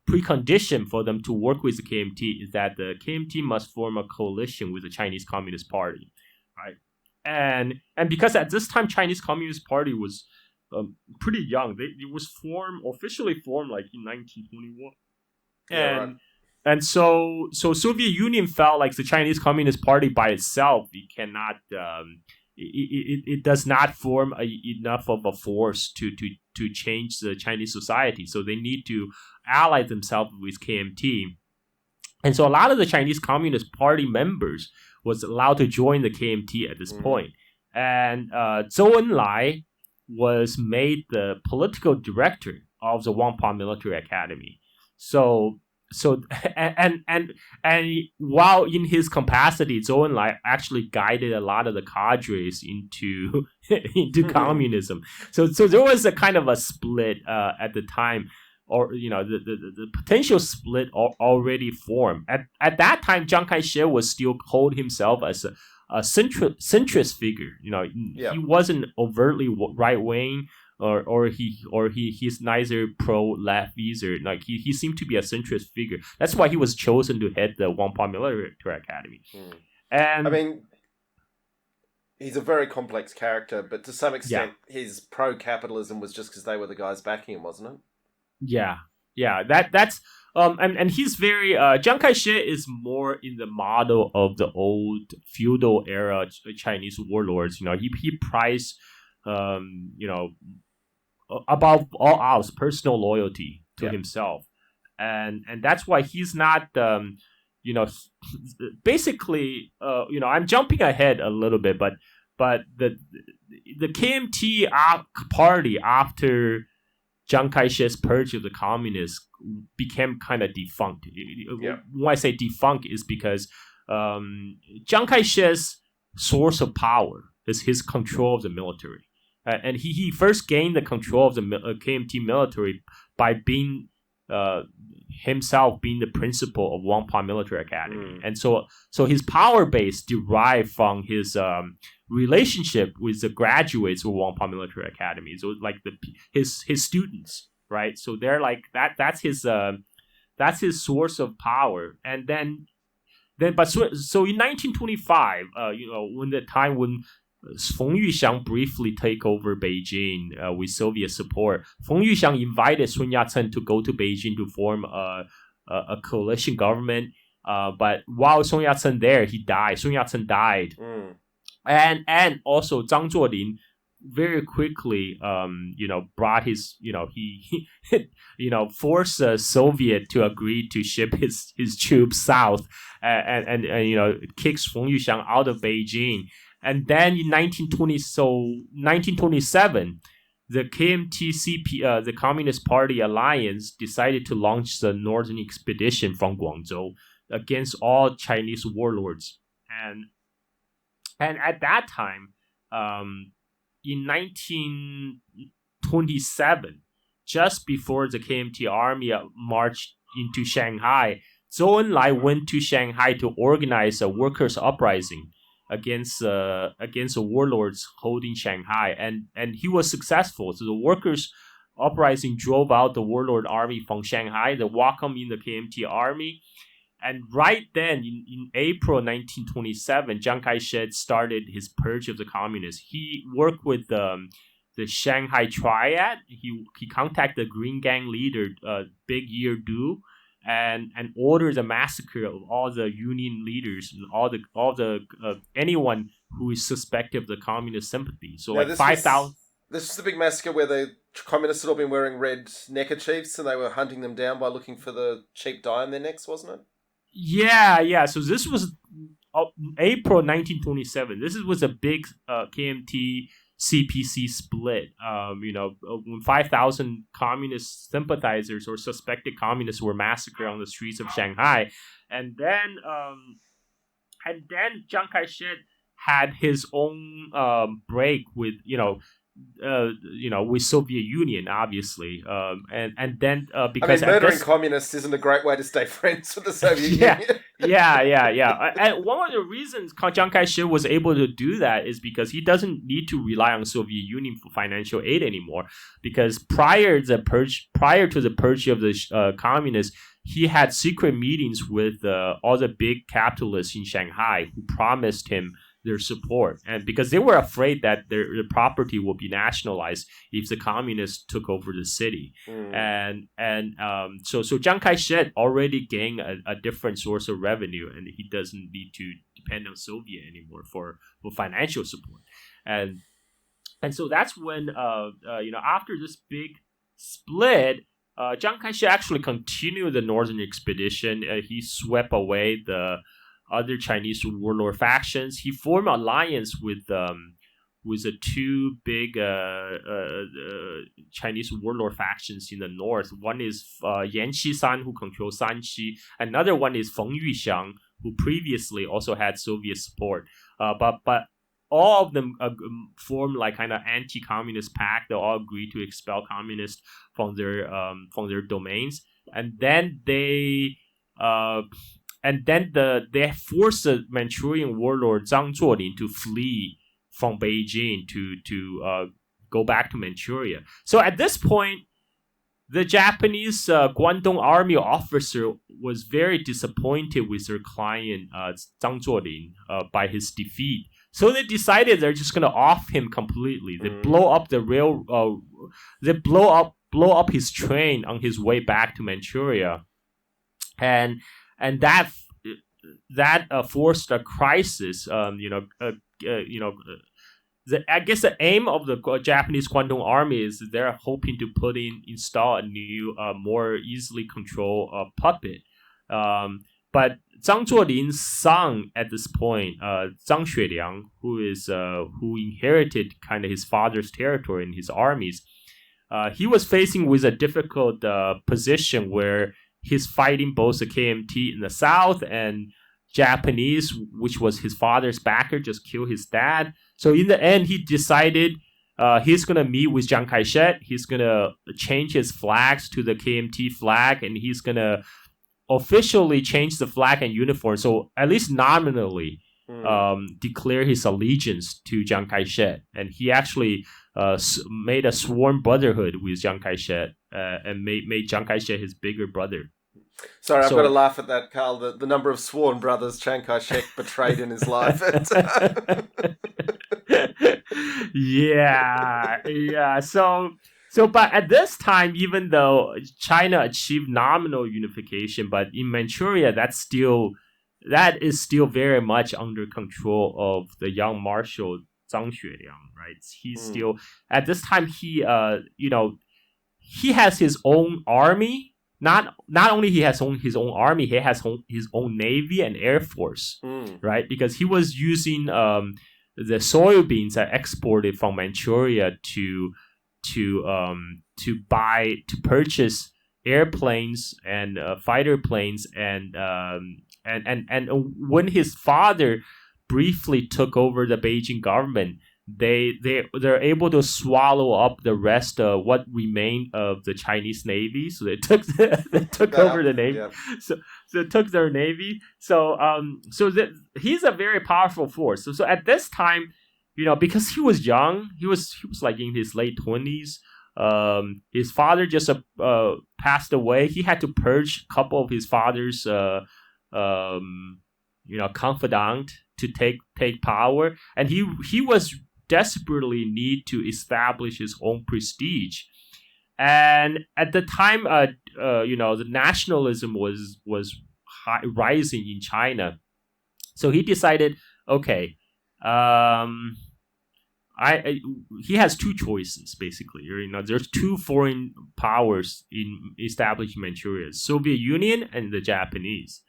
precondition for them to work with the KMT is that the KMT must form a coalition with the Chinese Communist Party, right? And because at this time Chinese Communist Party was pretty young, it was officially formed like in 1921, right. And so Soviet Union felt like the Chinese Communist Party by itself, it cannot, it does not form enough of a force to change the Chinese society. So they need to ally themselves with KMT. And so a lot of the Chinese Communist Party members was allowed to join the KMT at this point. And Zhou Enlai was made the political director of the Wangpa Military Academy. So while in his capacity, Zhou Enlai actually guided a lot of the cadres into communism. So there was a kind of a split at the time, or the potential split already formed. At that time, Chiang Kai-shek was still called himself as a centrist figure. He wasn't overtly right wing. Or he's neither pro left either. Like he seemed to be a centrist figure. That's why he was chosen to head the Wangpa Military Academy. And I mean, he's a very complex character, but to some extent, his pro-capitalism was just because they were the guys backing him, wasn't it? Yeah. That's and he's very Chiang Kai-shek is more in the model of the old feudal era Chinese warlords. He prized above all else personal loyalty to himself, and that's why he's not basically I'm jumping ahead a little bit, but the KMT party after Chiang Kai-shek's purge of the communists became kind of defunct. When I say defunct is because Chiang Kai-shek's source of power is his control of the military. And he first gained the control of the KMT military by being himself being the principal of Wangpa Military Academy, and so his power base derived from his relationship with the graduates of Wangpa Military Academy. So like his students, right? So they're like that. That's his source of power, and then so in 1925, when the time when Feng Yuxiang briefly take over Beijing with Soviet support. Feng Yuxiang invited Sun Yat-sen to go to Beijing to form a coalition government. But while Sun Yat-sen there, he died. Sun Yat-sen died. And also Zhang Zuolin very quickly, brought his, he forced the Soviet to agree to ship his troops south, and kicks Feng Yuxiang out of Beijing. And then in 1927, the KMT-CP, the Communist Party Alliance, decided to launch the Northern Expedition from Guangzhou against all Chinese warlords. And at that time, in 1927, just before the KMT army marched into Shanghai, Zhou Enlai went to Shanghai to organize a workers' uprising against the warlords holding Shanghai, and he was successful. So the workers' uprising drove out the warlord army from Shanghai. They welcomed in the KMT army, and right then, in April 1927, Chiang Kai-shek started his purge of the communists. He worked with the Shanghai Triad. He contacted the Green Gang leader, Big Year Du, and ordered the massacre of all the union leaders and all the anyone who is suspected of the communist sympathy. So now, 5,000. This is the big massacre where the communists had all been wearing red neckerchiefs and they were hunting them down by looking for the cheap dye in their necks, wasn't it? Yeah. So this was April 1927. This was a big KMT CPC split. When 5,000 communist sympathizers or suspected communists were massacred on the streets of Shanghai, and then Chiang Kai-shek had his own break with with Soviet Union, obviously, and then because murdering communists isn't a great way to stay friends with the Soviet Union. Yeah. And one of the reasons Chiang Kai-shek was able to do that is because he doesn't need to rely on Soviet Union for financial aid anymore. Because prior to the purge of the communists, he had secret meetings with all the big capitalists in Shanghai who promised him their support, and because they were afraid that their property will be nationalized if the communists took over the city. So Chiang Kai-shek already gained a different source of revenue, and he doesn't need to depend on Soviet anymore for financial support. And so that's when after this big split, Chiang Kai-shek actually continued the Northern Expedition. He swept away the other Chinese warlord factions. He formed an alliance with the two big Chinese warlord factions in the north. One is Yan Qisan, who controls Sanxi. Another one is Feng Yuxiang, who previously also had Soviet support. But all of them formed like kind of anti-communist pact. They all agreed to expel communists from their domains, and then they forced the Manchurian warlord Zhang Zuolin to flee from Beijing to go back to Manchuria. So at this point, the Japanese Guangdong army officer was very disappointed with their client Zhang Zuolin by his defeat. So they decided they're just gonna off him completely. They blow up the they blow up his train on his way back to Manchuria, and that forced a crisis. I guess the aim of the Japanese Guangdong army is they're hoping to install a new, more easily controlled puppet. But Zhang Zuolin's son at this point, Zhang Xueliang, who inherited kind of his father's territory in his armies, he was facing with a difficult position where he's fighting both the KMT in the south and Japanese, which was his father's backer, just killed his dad. So in the end, he decided he's going to meet with Chiang Kai-shek. He's going to change his flags to the KMT flag, and he's going to officially change the flag and uniform. So at least nominally declare his allegiance to Chiang Kai-shek. And he actually made a sworn brotherhood with Chiang Kai-shek and made Chiang Kai-shek his bigger brother. Sorry, I've got to So laugh at that, Carl. The number of sworn brothers Chiang Kai-shek betrayed in his life. yeah. But at this time, even though China achieved nominal unification, but in Manchuria, that is still very much under control of the young Marshal Zhang Xueliang, right? He's still at this time. He has his own army. Not only he has his own army, he has his own navy and air force, right? Because he was using the soybeans that exported from Manchuria to purchase airplanes and fighter planes and when his father briefly took over the Beijing government, they're able to swallow up the rest of what remained of the Chinese Navy. So they took over the Navy. Yeah. So it took their Navy. He's a very powerful force. So at this time, because he was young, he was like in his late 20s. His father just passed away. He had to purge a couple of his father's confidant to take power, and he was desperately need to establish his own prestige. And at the time, the nationalism was rising in China, so he decided, okay, he has two choices basically. There's two foreign powers in establishing Manchuria: Soviet Union and the Japanese.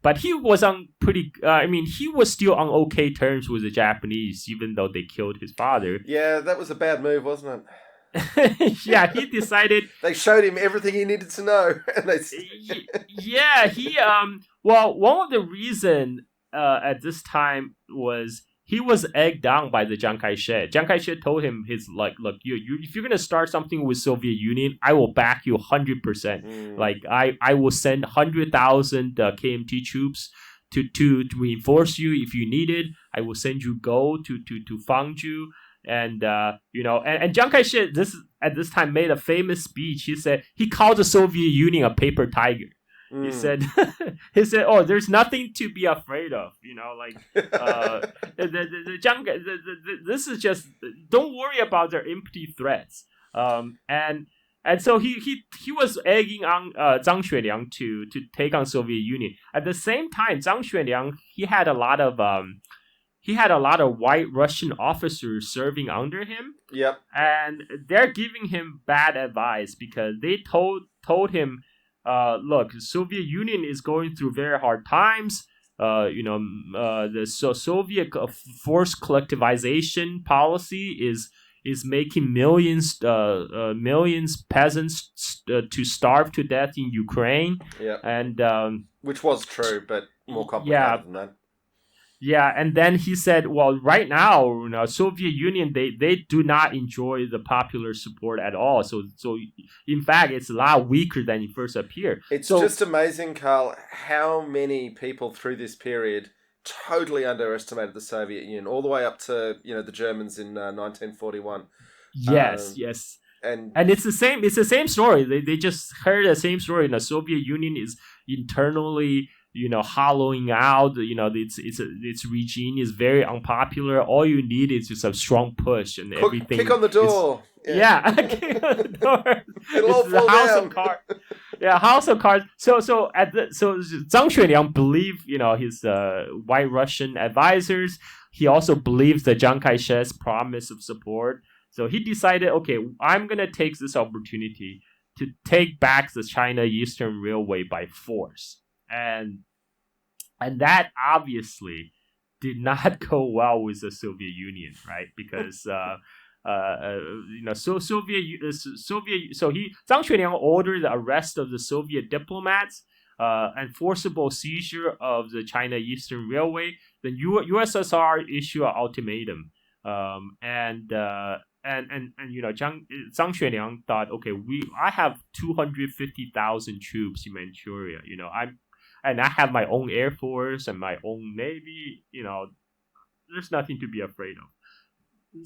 But he was he was still on okay terms with the Japanese, even though they killed his father. Yeah, that was a bad move, wasn't it? Yeah, he decided. They showed him everything he needed to know. Yeah, well, one of the reason at this time was he was egged on by the Chiang Kai-shek. Chiang Kai-shek told him, look, if you're gonna start something with Soviet Union, I will back you 100%. Like I will send 100,000 KMT troops to reinforce you if you need it. I will send you gold to fund you. And and Chiang Kai-shek at this time made a famous speech. He called the Soviet Union a paper tiger. He said, "Oh, there's nothing to be afraid of. This is just, don't worry about their empty threats." And so he was egging on Zhang Xueliang to take on Soviet Union. At the same time, Zhang Xueliang he had a lot of white Russian officers serving under him. Yep. And they're giving him bad advice because they told him, look, the Soviet Union is going through very hard times. The Soviet forced collectivization policy is making millions peasants to starve to death in Ukraine. Yeah. And which was true, but more complicated than that. Yeah, and then he said, well, right now, Soviet Union, they do not enjoy the popular support at all. So in fact, it's a lot weaker than it first appeared. It's just amazing, Carl, how many people through this period totally underestimated the Soviet Union, all the way up to, the Germans in 1941. Yes. And it's the same story. They just heard the same story. The Soviet Union is internally hollowing out. Its regime is very unpopular. All you need is just a strong push, and everything. Kick on the door. Kick on the door. It'll all fall house down. Of cards. Yeah, house of cards. So Zhang Xueliang believed his white Russian advisors. He also believes the Chiang Kai-shek's promise of support. So he decided, okay, I'm gonna take this opportunity to take back the China Eastern Railway by force. And that obviously did not go well with the Soviet Union, right? Because Zhang Xueliang ordered the arrest of the Soviet diplomats and forcible seizure of the China Eastern Railway. Then USSR issued an ultimatum, and Zhang Xueliang thought, okay, I have 250,000 troops in Manchuria. I have my own air force and my own navy. There's nothing to be afraid of.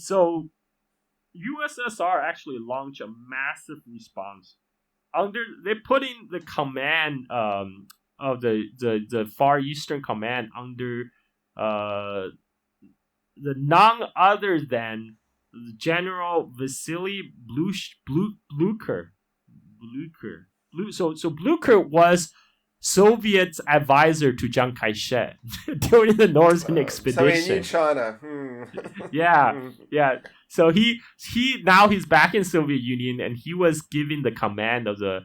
So USSR actually launched a massive response they put in the command of the Far Eastern Command under the none other than General Vasily Blucher. So Blucher was Soviet advisor to Chiang Kai-shek during the Northern Expedition. So he knew China. Yeah. So he's back in Soviet Union, and he was given the command of the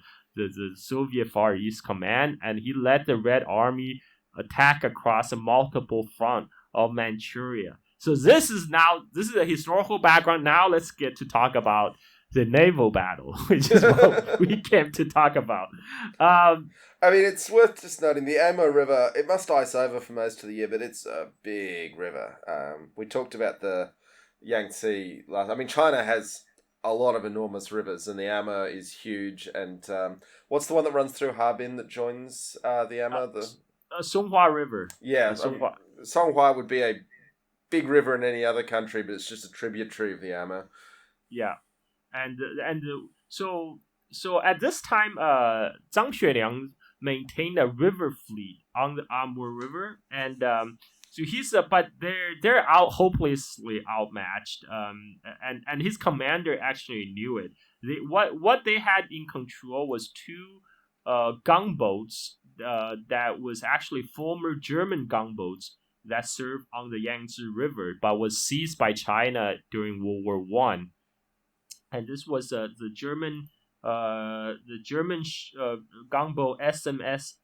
Soviet Far East Command, and he led the Red Army attack across a multiple front of Manchuria. So this is a historical background. Now let's get to talk about the naval battle, which is what we came to talk about. I mean, it's worth just noting the Amur River, it must ice over for most of the year, but it's a big river. We talked about the Yangtze last. I mean, China has a lot of enormous rivers, and the Amur is huge. And what's the one that runs through Harbin that joins the Amur? The Songhua River. Yeah, Songhua would be a big river in any other country, but it's just a tributary of the Amur. Yeah, and so at this time, Zhang Xueliang maintained a river fleet on the Amur River, and so but they're hopelessly outmatched. And his commander actually knew it. What they had in control was two gunboats that was actually former German gunboats that served on the Yangtze River, but was seized by China during World War One. And this was the German gunboat SMS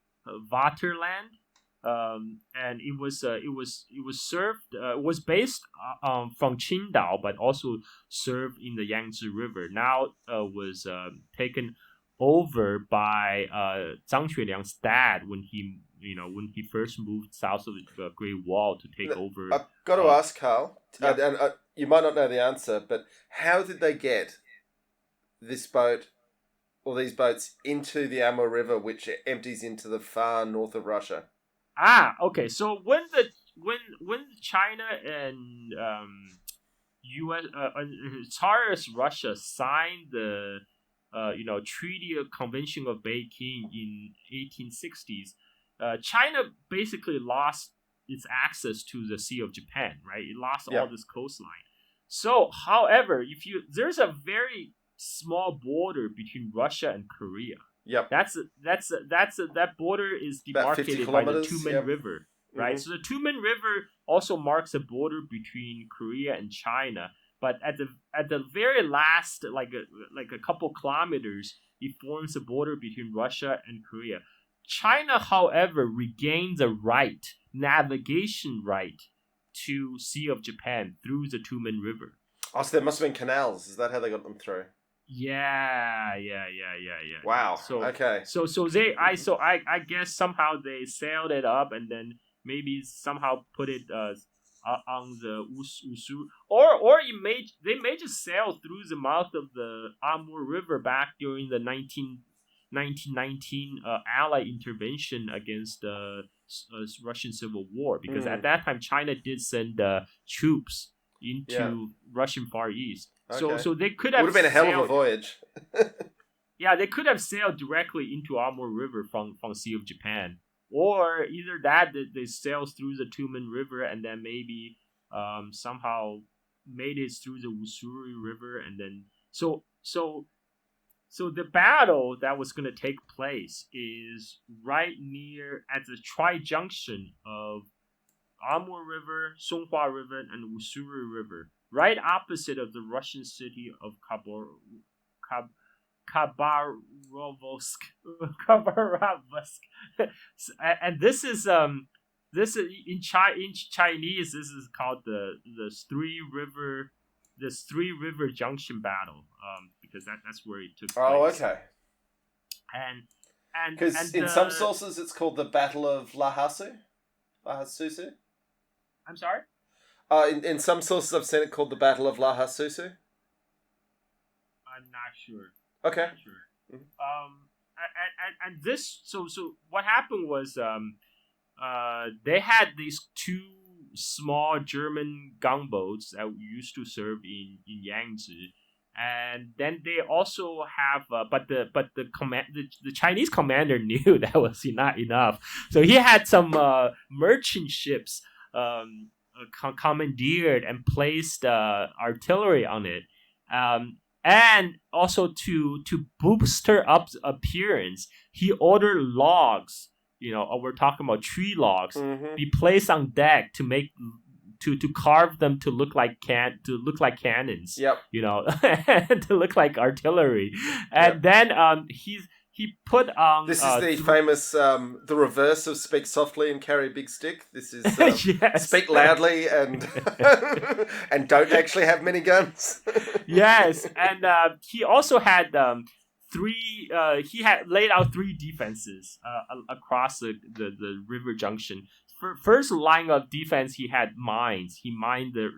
Vaterland, and it was served. It was based from Qingdao, but also served in the Yangtze River. Now was taken over by Zhang Xueliang's dad when he first moved south of the Great Wall to take over. I've got to ask, Carl, and you might not know the answer, but how did they get this boat or these boats into the Amur River, which empties into the far north of Russia? Okay. So when China and U.S. Tsarist Russia signed the Treaty of Convention of Peking in 1860s, China basically lost its access to the Sea of Japan, right? It lost all this coastline. So, however, there's a very small border between Russia and Korea. Yep. That border is demarcated by the Tumen River, right? Mm-hmm. So the Tumen River also marks a border between Korea and China. But at the very last, like a couple kilometers, it forms a border between Russia and Korea. China, however, regained the navigation right to Sea of Japan through the Tumen River. Oh, so there must have been canals. Is that how they got them through? Yeah. Wow. So, okay. So I guess somehow they sailed it up and then maybe somehow put it on the Usu, or they may just sail through the mouth of the Amur River back during the 1919 Allied intervention against the Russian Civil War, because at that time China did send troops into Russian Far East. Okay. So they could have would have been a hell of a voyage. Yeah, they could have sailed directly into Amur River from Sea of Japan. Or either that they sailed through the Tumen River and then maybe somehow made it through the Ussuri River, and then so the battle that was going to take place is right near at the tri-junction of Amur River, Songhua River, and Ussuri River, right opposite of the Russian city of Khabarovsk. And this is in Chinese. This is called the three river junction battle. Because that's where it took place. Oh, okay. And because in some sources it's called the Battle of Lhasa Susu. I'm sorry. In some sources I've seen it called the Battle of Lhasa Susu. I'm not sure. Okay. Not sure. Mm-hmm. And this so what happened was they had these two small German gunboats that used to serve in Yangtze, And then they also have, but the Chinese commander knew that was not enough, so he had some merchant ships commandeered and placed artillery on it, and also to booster up appearance, he ordered logs. We're talking about tree logs, be placed on deck to make. To carve them to look like cannons. Yep. To look like artillery, and then he put on. This is the famous the reverse of speak softly and carry a big stick. This is yes. Speak loudly and and don't actually have many guns. Yes, and he also had three. He had laid out three defenses across the river junction. First line of defense, he had mines. He mined the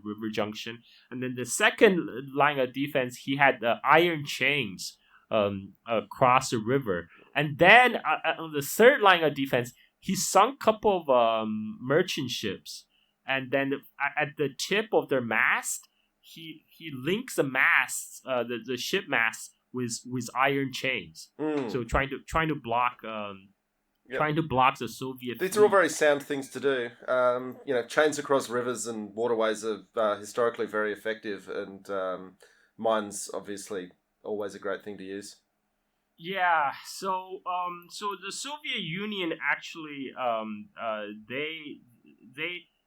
river junction, and then the second line of defense, he had iron chains across the river, and then on the third line of defense, he sunk a couple of merchant ships, and then at the tip of their mast, he links the masts, the ship masts with iron chains. So trying to block. Yep. Trying to block the Soviet. These are all very sound things to do. Chains across rivers and waterways are historically very effective, and mines obviously always a great thing to use. Yeah. So the Soviet Union actually they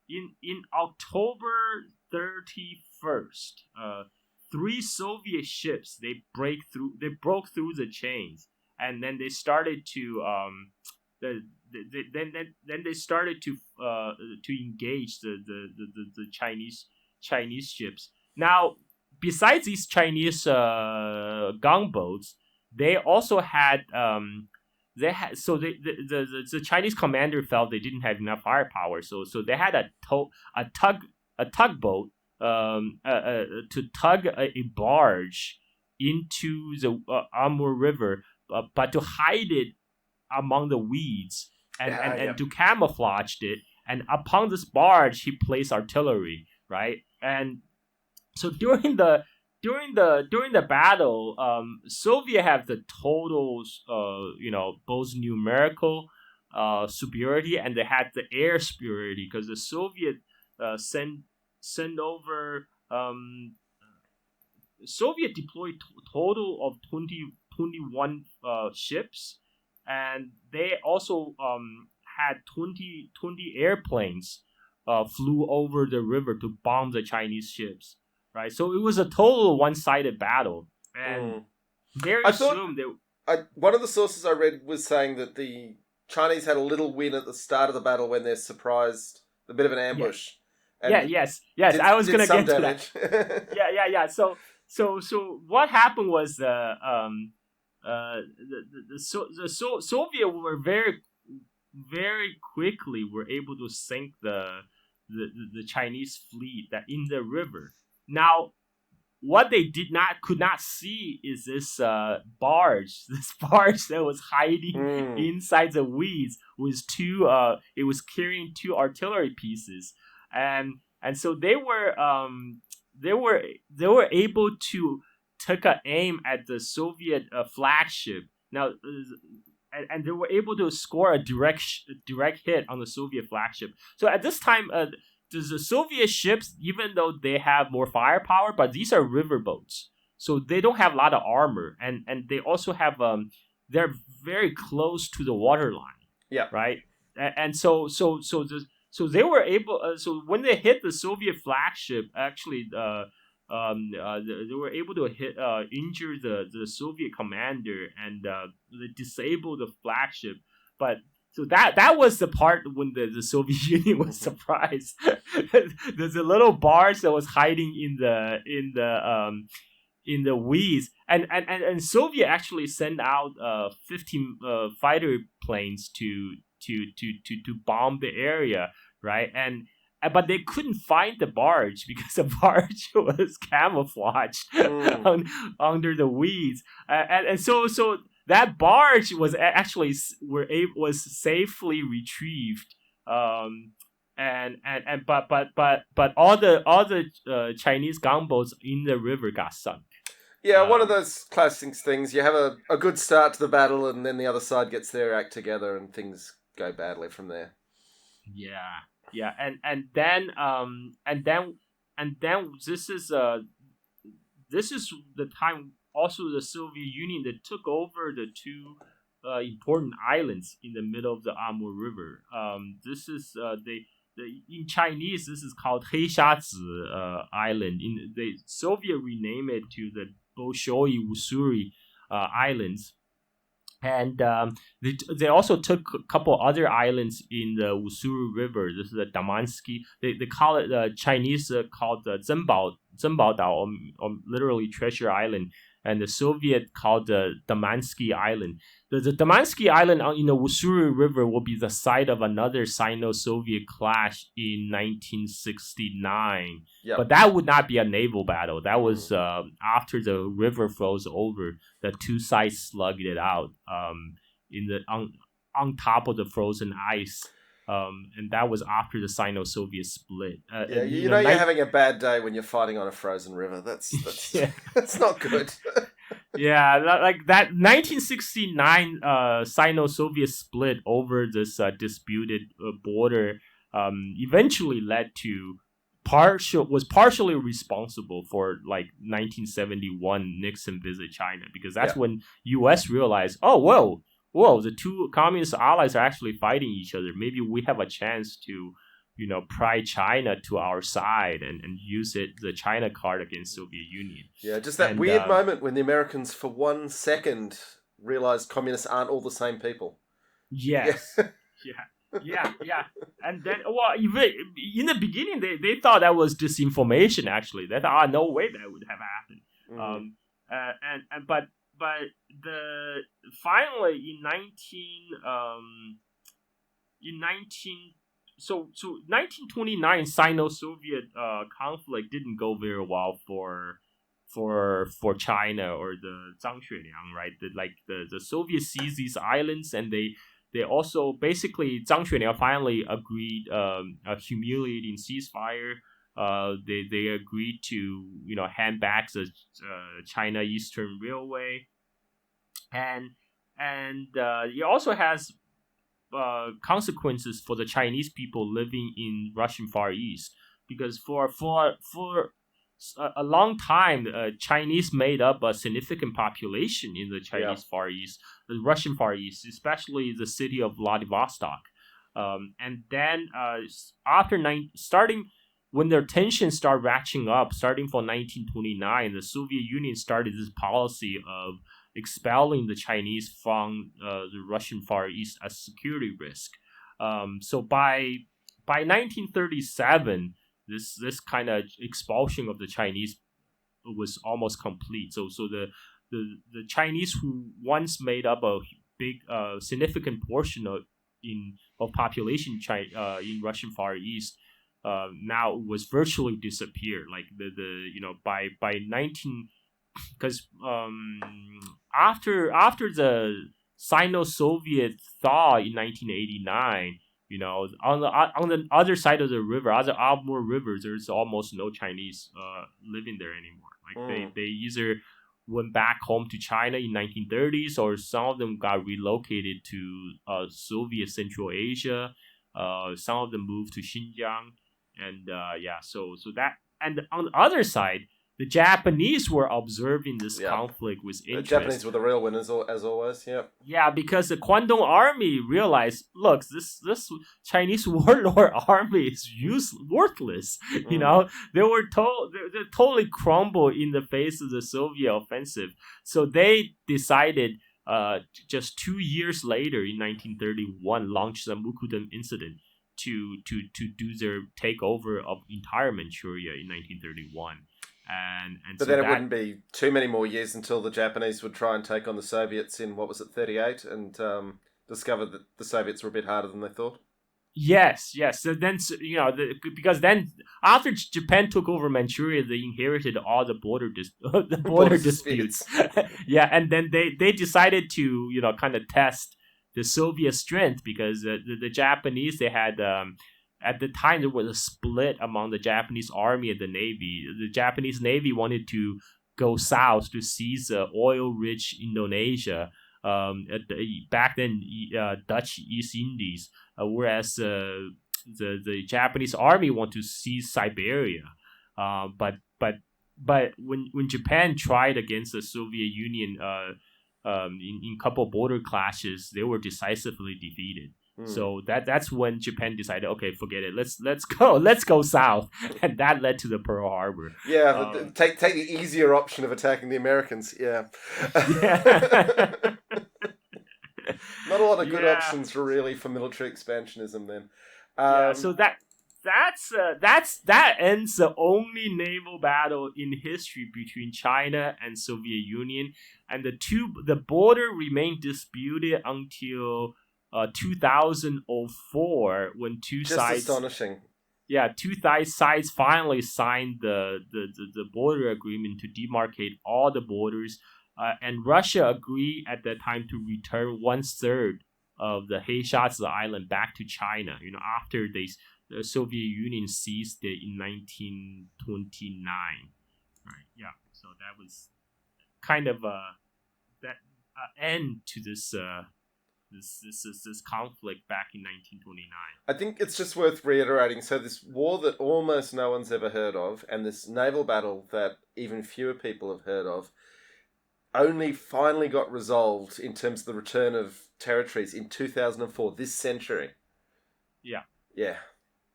in October 31st, three Soviet ships they broke through the chains, and then they started to then they started to engage the Chinese ships. Now, besides these Chinese gunboats, they also had the Chinese commander felt they didn't have enough firepower, so they had a tugboat to tug a barge into the Amur River, but to hide it among the weeds and to camouflage it. And upon this barge, he placed artillery, right? And so during the battle, Soviet have the total, both numerical superiority, and they had the air superiority, because the Soviet send over. Soviet deployed total of 21 ships. And they also had 20 airplanes flew over the river to bomb the Chinese ships, right? So it was a total one-sided battle. And very soon one of the sources I read was saying that the Chinese had a little win at the start of the battle when they're surprised, a bit of an ambush. Yes. I was going to get to that. Yeah. So what happened was the Soviet were very quickly were able to sink the Chinese fleet that in the river. Now, what they could not see is this barge that was hiding inside the weeds with it was carrying two artillery pieces, and so they were able to took an aim at the Soviet flagship. Now, and they were able to score a direct hit on the Soviet flagship. So at this time, the Soviet ships, even though they have more firepower, but these are riverboats, so they don't have a lot of armor, and they also have they're very close to the water line. Yeah. Right. And so they were able. So when they hit the Soviet flagship, actually, they were able to injure the Soviet commander, and they disabled the flagship. But so that was the part when the Soviet Union was surprised. There's a little barge that was hiding in the weeds, and Soviet actually sent out 15 fighter planes to bomb the area, right? But they couldn't find the barge because the barge was camouflaged under the weeds, and so that barge was actually was safely retrieved, but all the Chinese gunboats in the river got sunk. Yeah, one of those classic things. You have a good start to the battle, and then the other side gets their act together, and things go badly from there. Yeah, and then this is the time also the Soviet Union that took over the two important islands in the middle of the Amur River. This is in Chinese this is called Heishazi Island. In the Soviet renamed it to the Bolshoi Ussuri Islands. And they also took a couple other islands in the Ussuri River. This is the Damansky. They call it the Chinese called the Zhenbao Dao, or literally Treasure Island, and the Soviet called the Damansky Island. The Damansky Island in the Ussuri River will be the site of another Sino-Soviet clash in 1969. Yep. But that would not be a naval battle. That was after the river froze over. The two sides slugged it out on top of the frozen ice. And that was after the Sino-Soviet split. You're having a bad day when you're fighting on a frozen river. That's that's not good. Yeah, like that 1969 Sino-Soviet split over this disputed border eventually led to partially responsible for like 1971 Nixon visit China, because that's when U.S. realized, whoa, the two communist allies are actually fighting each other. Maybe we have a chance to, pry China to our side and use the China card against Soviet Union. Yeah, just that weird moment when the Americans for 1 second realized communists aren't all the same people. Yes. Yeah. And then, in the beginning, they thought that was disinformation, actually. They thought, no way that would have happened. But finally in 1929 Sino-Soviet conflict didn't go very well for China or the Zhang right? The Soviets seized these islands, and they also basically Zhang Xueliang finally agreed a humiliating ceasefire. They agreed to hand back the China Eastern Railway, and it also has consequences for the Chinese people living in Russian Far East, because for a long time Chinese made up a significant population in the Chinese Far East, the Russian Far East, especially the city of Vladivostok. And then when their tensions start ratcheting up, starting from 1929, the Soviet Union started this policy of expelling the Chinese from the Russian Far East as security risk. So by 1937, this kind of expulsion of the Chinese was almost complete. So the Chinese, who once made up a big significant portion of population in Russian Far East, now was virtually disappeared. Like by 19, because after the Sino-Soviet thaw in 1989, on the other side of the river, other Amur River, there's almost no Chinese living there anymore. Like they either went back home to China in 1930s, or some of them got relocated to Soviet Central Asia. Some of them moved to Xinjiang, and so that. And on the other side, the Japanese were observing this conflict with interest. The Japanese were the real winners, as always. Yeah, because the Guangdong army realized, look, this Chinese warlord army is worthless. They were they totally crumbled in the face of the Soviet offensive. So they decided, just 2 years later, in 1931, launch the Mukden incident to do their takeover of entire Manchuria in 1931. But then it wouldn't be too many more years until the Japanese would try and take on the Soviets in, 38, and discover that the Soviets were a bit harder than they thought. Yes. So then, because then after Japan took over Manchuria, they inherited all the border disputes. And then they decided to kind of test the Soviet strength, because the Japanese, they had at the time there was a split among the Japanese army and the navy. The Japanese navy wanted to go south to seize the oil-rich Indonesia. Back then, Dutch East Indies, whereas the Japanese army want to seize Siberia. But when Japan tried against the Soviet Union in couple border clashes, they were decisively defeated. So that's when Japan decided, okay, forget it. Let's go south, and that led to the Pearl Harbor. Yeah, take the easier option of attacking the Americans. Yeah. Yeah. Not a lot of good options really for military expansionism then. So that ends the only naval battle in history between China and Soviet Union, and the border remained disputed until 2004 when two sides. Astonishing. Yeah, two sides finally signed the border agreement to demarcate all the borders, and Russia agreed at that time to return 1/3 of the Heyshatsu Island back to China. After the Soviet Union seized it in 1929. Right. Yeah. So that was kind of end to this. This conflict back in 1929. I think it's just worth reiterating. So this war that almost no one's ever heard of, and this naval battle that even fewer people have heard of, only finally got resolved in terms of the return of territories in 2004, this century. Yeah. Yeah.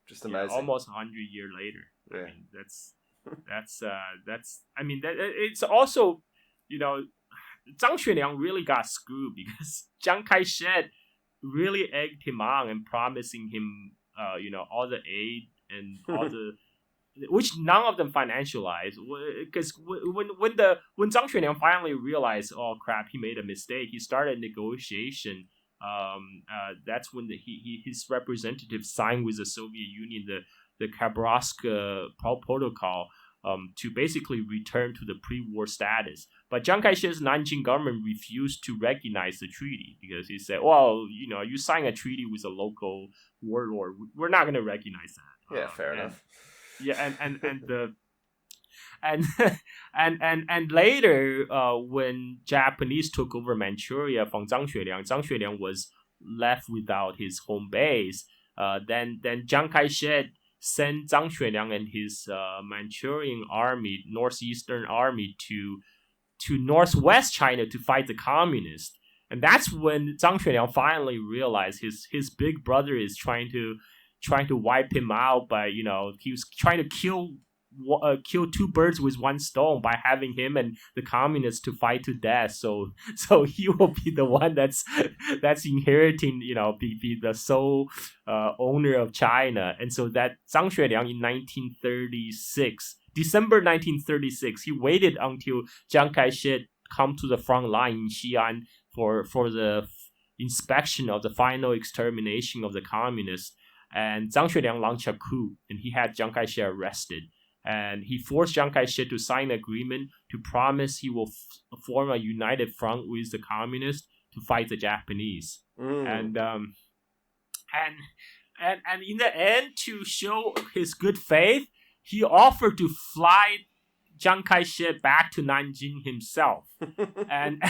Just amazing. Almost 100 years later. Yeah. I mean, it's also, Zhang Xueliang really got screwed because Chiang Kai-shek really egged him on and promising him, all the aid and all the, which none of them financialized. Because when Zhang Xueliang finally realized, oh crap, he made a mistake, he started negotiation. That's when his representative signed with the Soviet Union the Khabarovsk Protocol. To basically return to the pre-war status. But Chiang Kai-shek's Nanjing government refused to recognize the treaty because he said, well, you sign a treaty with a local warlord, we're not going to recognize that. Yeah, fair enough. Yeah, and later, when Japanese took over Manchuria from Zhang Xueliang was left without his home base. Then Chiang Kai-shek sent Zhang Xueliang and his Manchurian army, northeastern army, to northwest China to fight the communists. And that's when Zhang Xueliang finally realized his big brother is trying to wipe him out by, he was trying to kill two birds with one stone by having him and the communists to fight to death. So he will be the one that's inheriting, be the sole owner of China. And so that Zhang Xueliang in December 1936, he waited until Chiang Kai-shek come to the front line in Xi'an for the inspection of the final extermination of the communists. And Zhang Xueliang launched a coup, and he had Chiang Kai-shek arrested. And he forced Chiang Kai-shek to sign an agreement to promise he will form a united front with the communists to fight the Japanese. And in the end, to show his good faith, he offered to fly Chiang Kai-shek back to Nanjing himself. and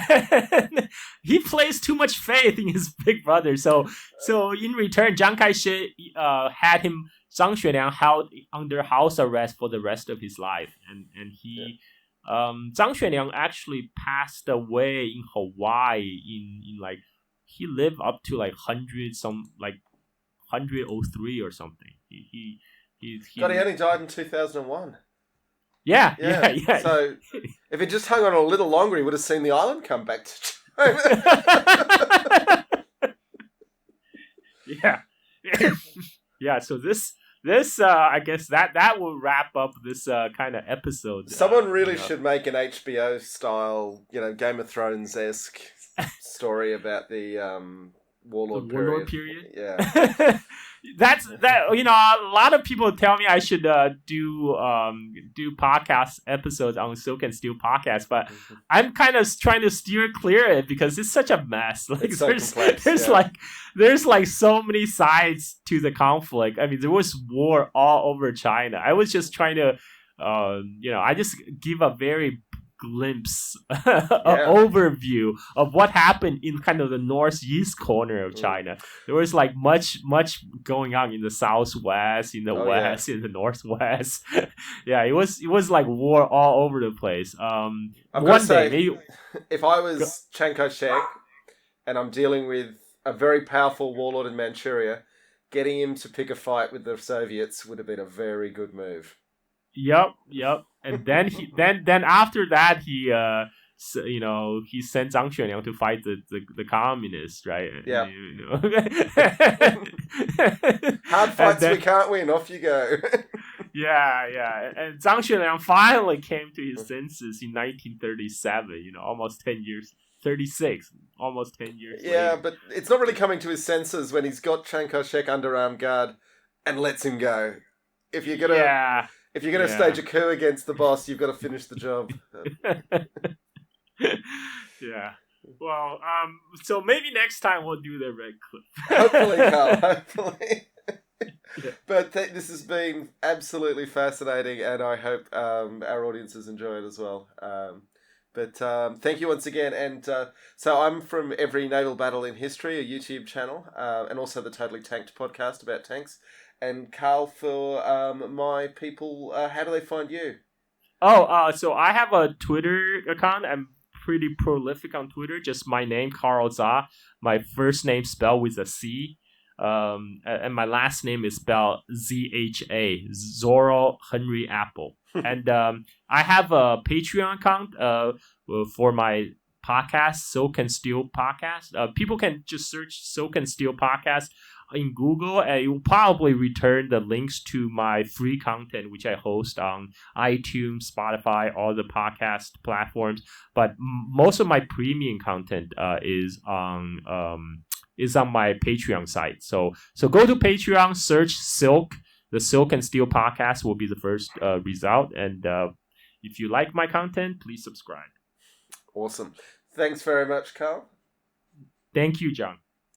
he placed too much faith in his big brother. So in return, Chiang Kai-shek had him, Zhang Xueliang, held under house arrest for the rest of his life. And he, Zhang Xueliang actually passed away in Hawaii in he lived up to 103 or something. He only died in 2001. Yeah. So if it just hung on a little longer, he would have seen the island come back to China. Yeah. So this I guess that will wrap up this kind of episode. Someone really should make an HBO style, Game of Thrones-esque story about the warlord warlord period. period. Yeah. That's that. A lot of people tell me I should do podcast episodes on Silk and Steel podcast, but I'm kind of trying to steer clear of it because it's such a mess. Like It's so there's complex, there's yeah. like so many sides to the conflict. I mean, there was war all over China. I was just trying to, I just give a very glimpse, overview of what happened in kind of the northeast corner of China. There was like much going on in the southwest, in the west, in the northwest. Yeah, it was like war all over the place. One day, maybe if I was Chiang Kai-shek and I'm dealing with a very powerful warlord in Manchuria, getting him to pick a fight with the Soviets would have been a very good move. Yep. And then then after that he he sent Zhang Xueliang to fight the communists, right? Yeah. Hard fights then, we can't win. Off you go. yeah. And Zhang Xueliang finally came to his senses in 1937. Almost 10 years. 36, almost 10 years. Yeah, later. but it's not really coming to his senses when he's got Chiang Kai-shek under armed guard and lets him go. If you're gonna stage a coup against the boss, you've got to finish the job. Yeah. Well, so maybe next time we'll do the red clip. Hopefully, Carl. Hopefully. But this has been absolutely fascinating, and I hope our audiences enjoy it as well. But thank you once again. And so I'm from Every Naval Battle in History, a YouTube channel, and also the Totally Tanked podcast about tanks. And Carl, for my people, how do they find you? So I have a Twitter account. I'm pretty prolific on Twitter. Just my name, Carl Zha. My first name spelled with a C. And my last name is spelled ZHA, Zorro Henry Apple. And I have a Patreon account for my podcast, Silk and Steel Podcast. People can just search Silk and Steel Podcast in Google, and it will probably return the links to my free content, which I host on iTunes, Spotify, all the podcast platforms. But most of my premium content is on my Patreon site. So go to Patreon, search Silk. The Silk and Steel Podcast will be the first result. And if you like my content, please subscribe. Awesome. Thanks very much, Carl. Thank you, John.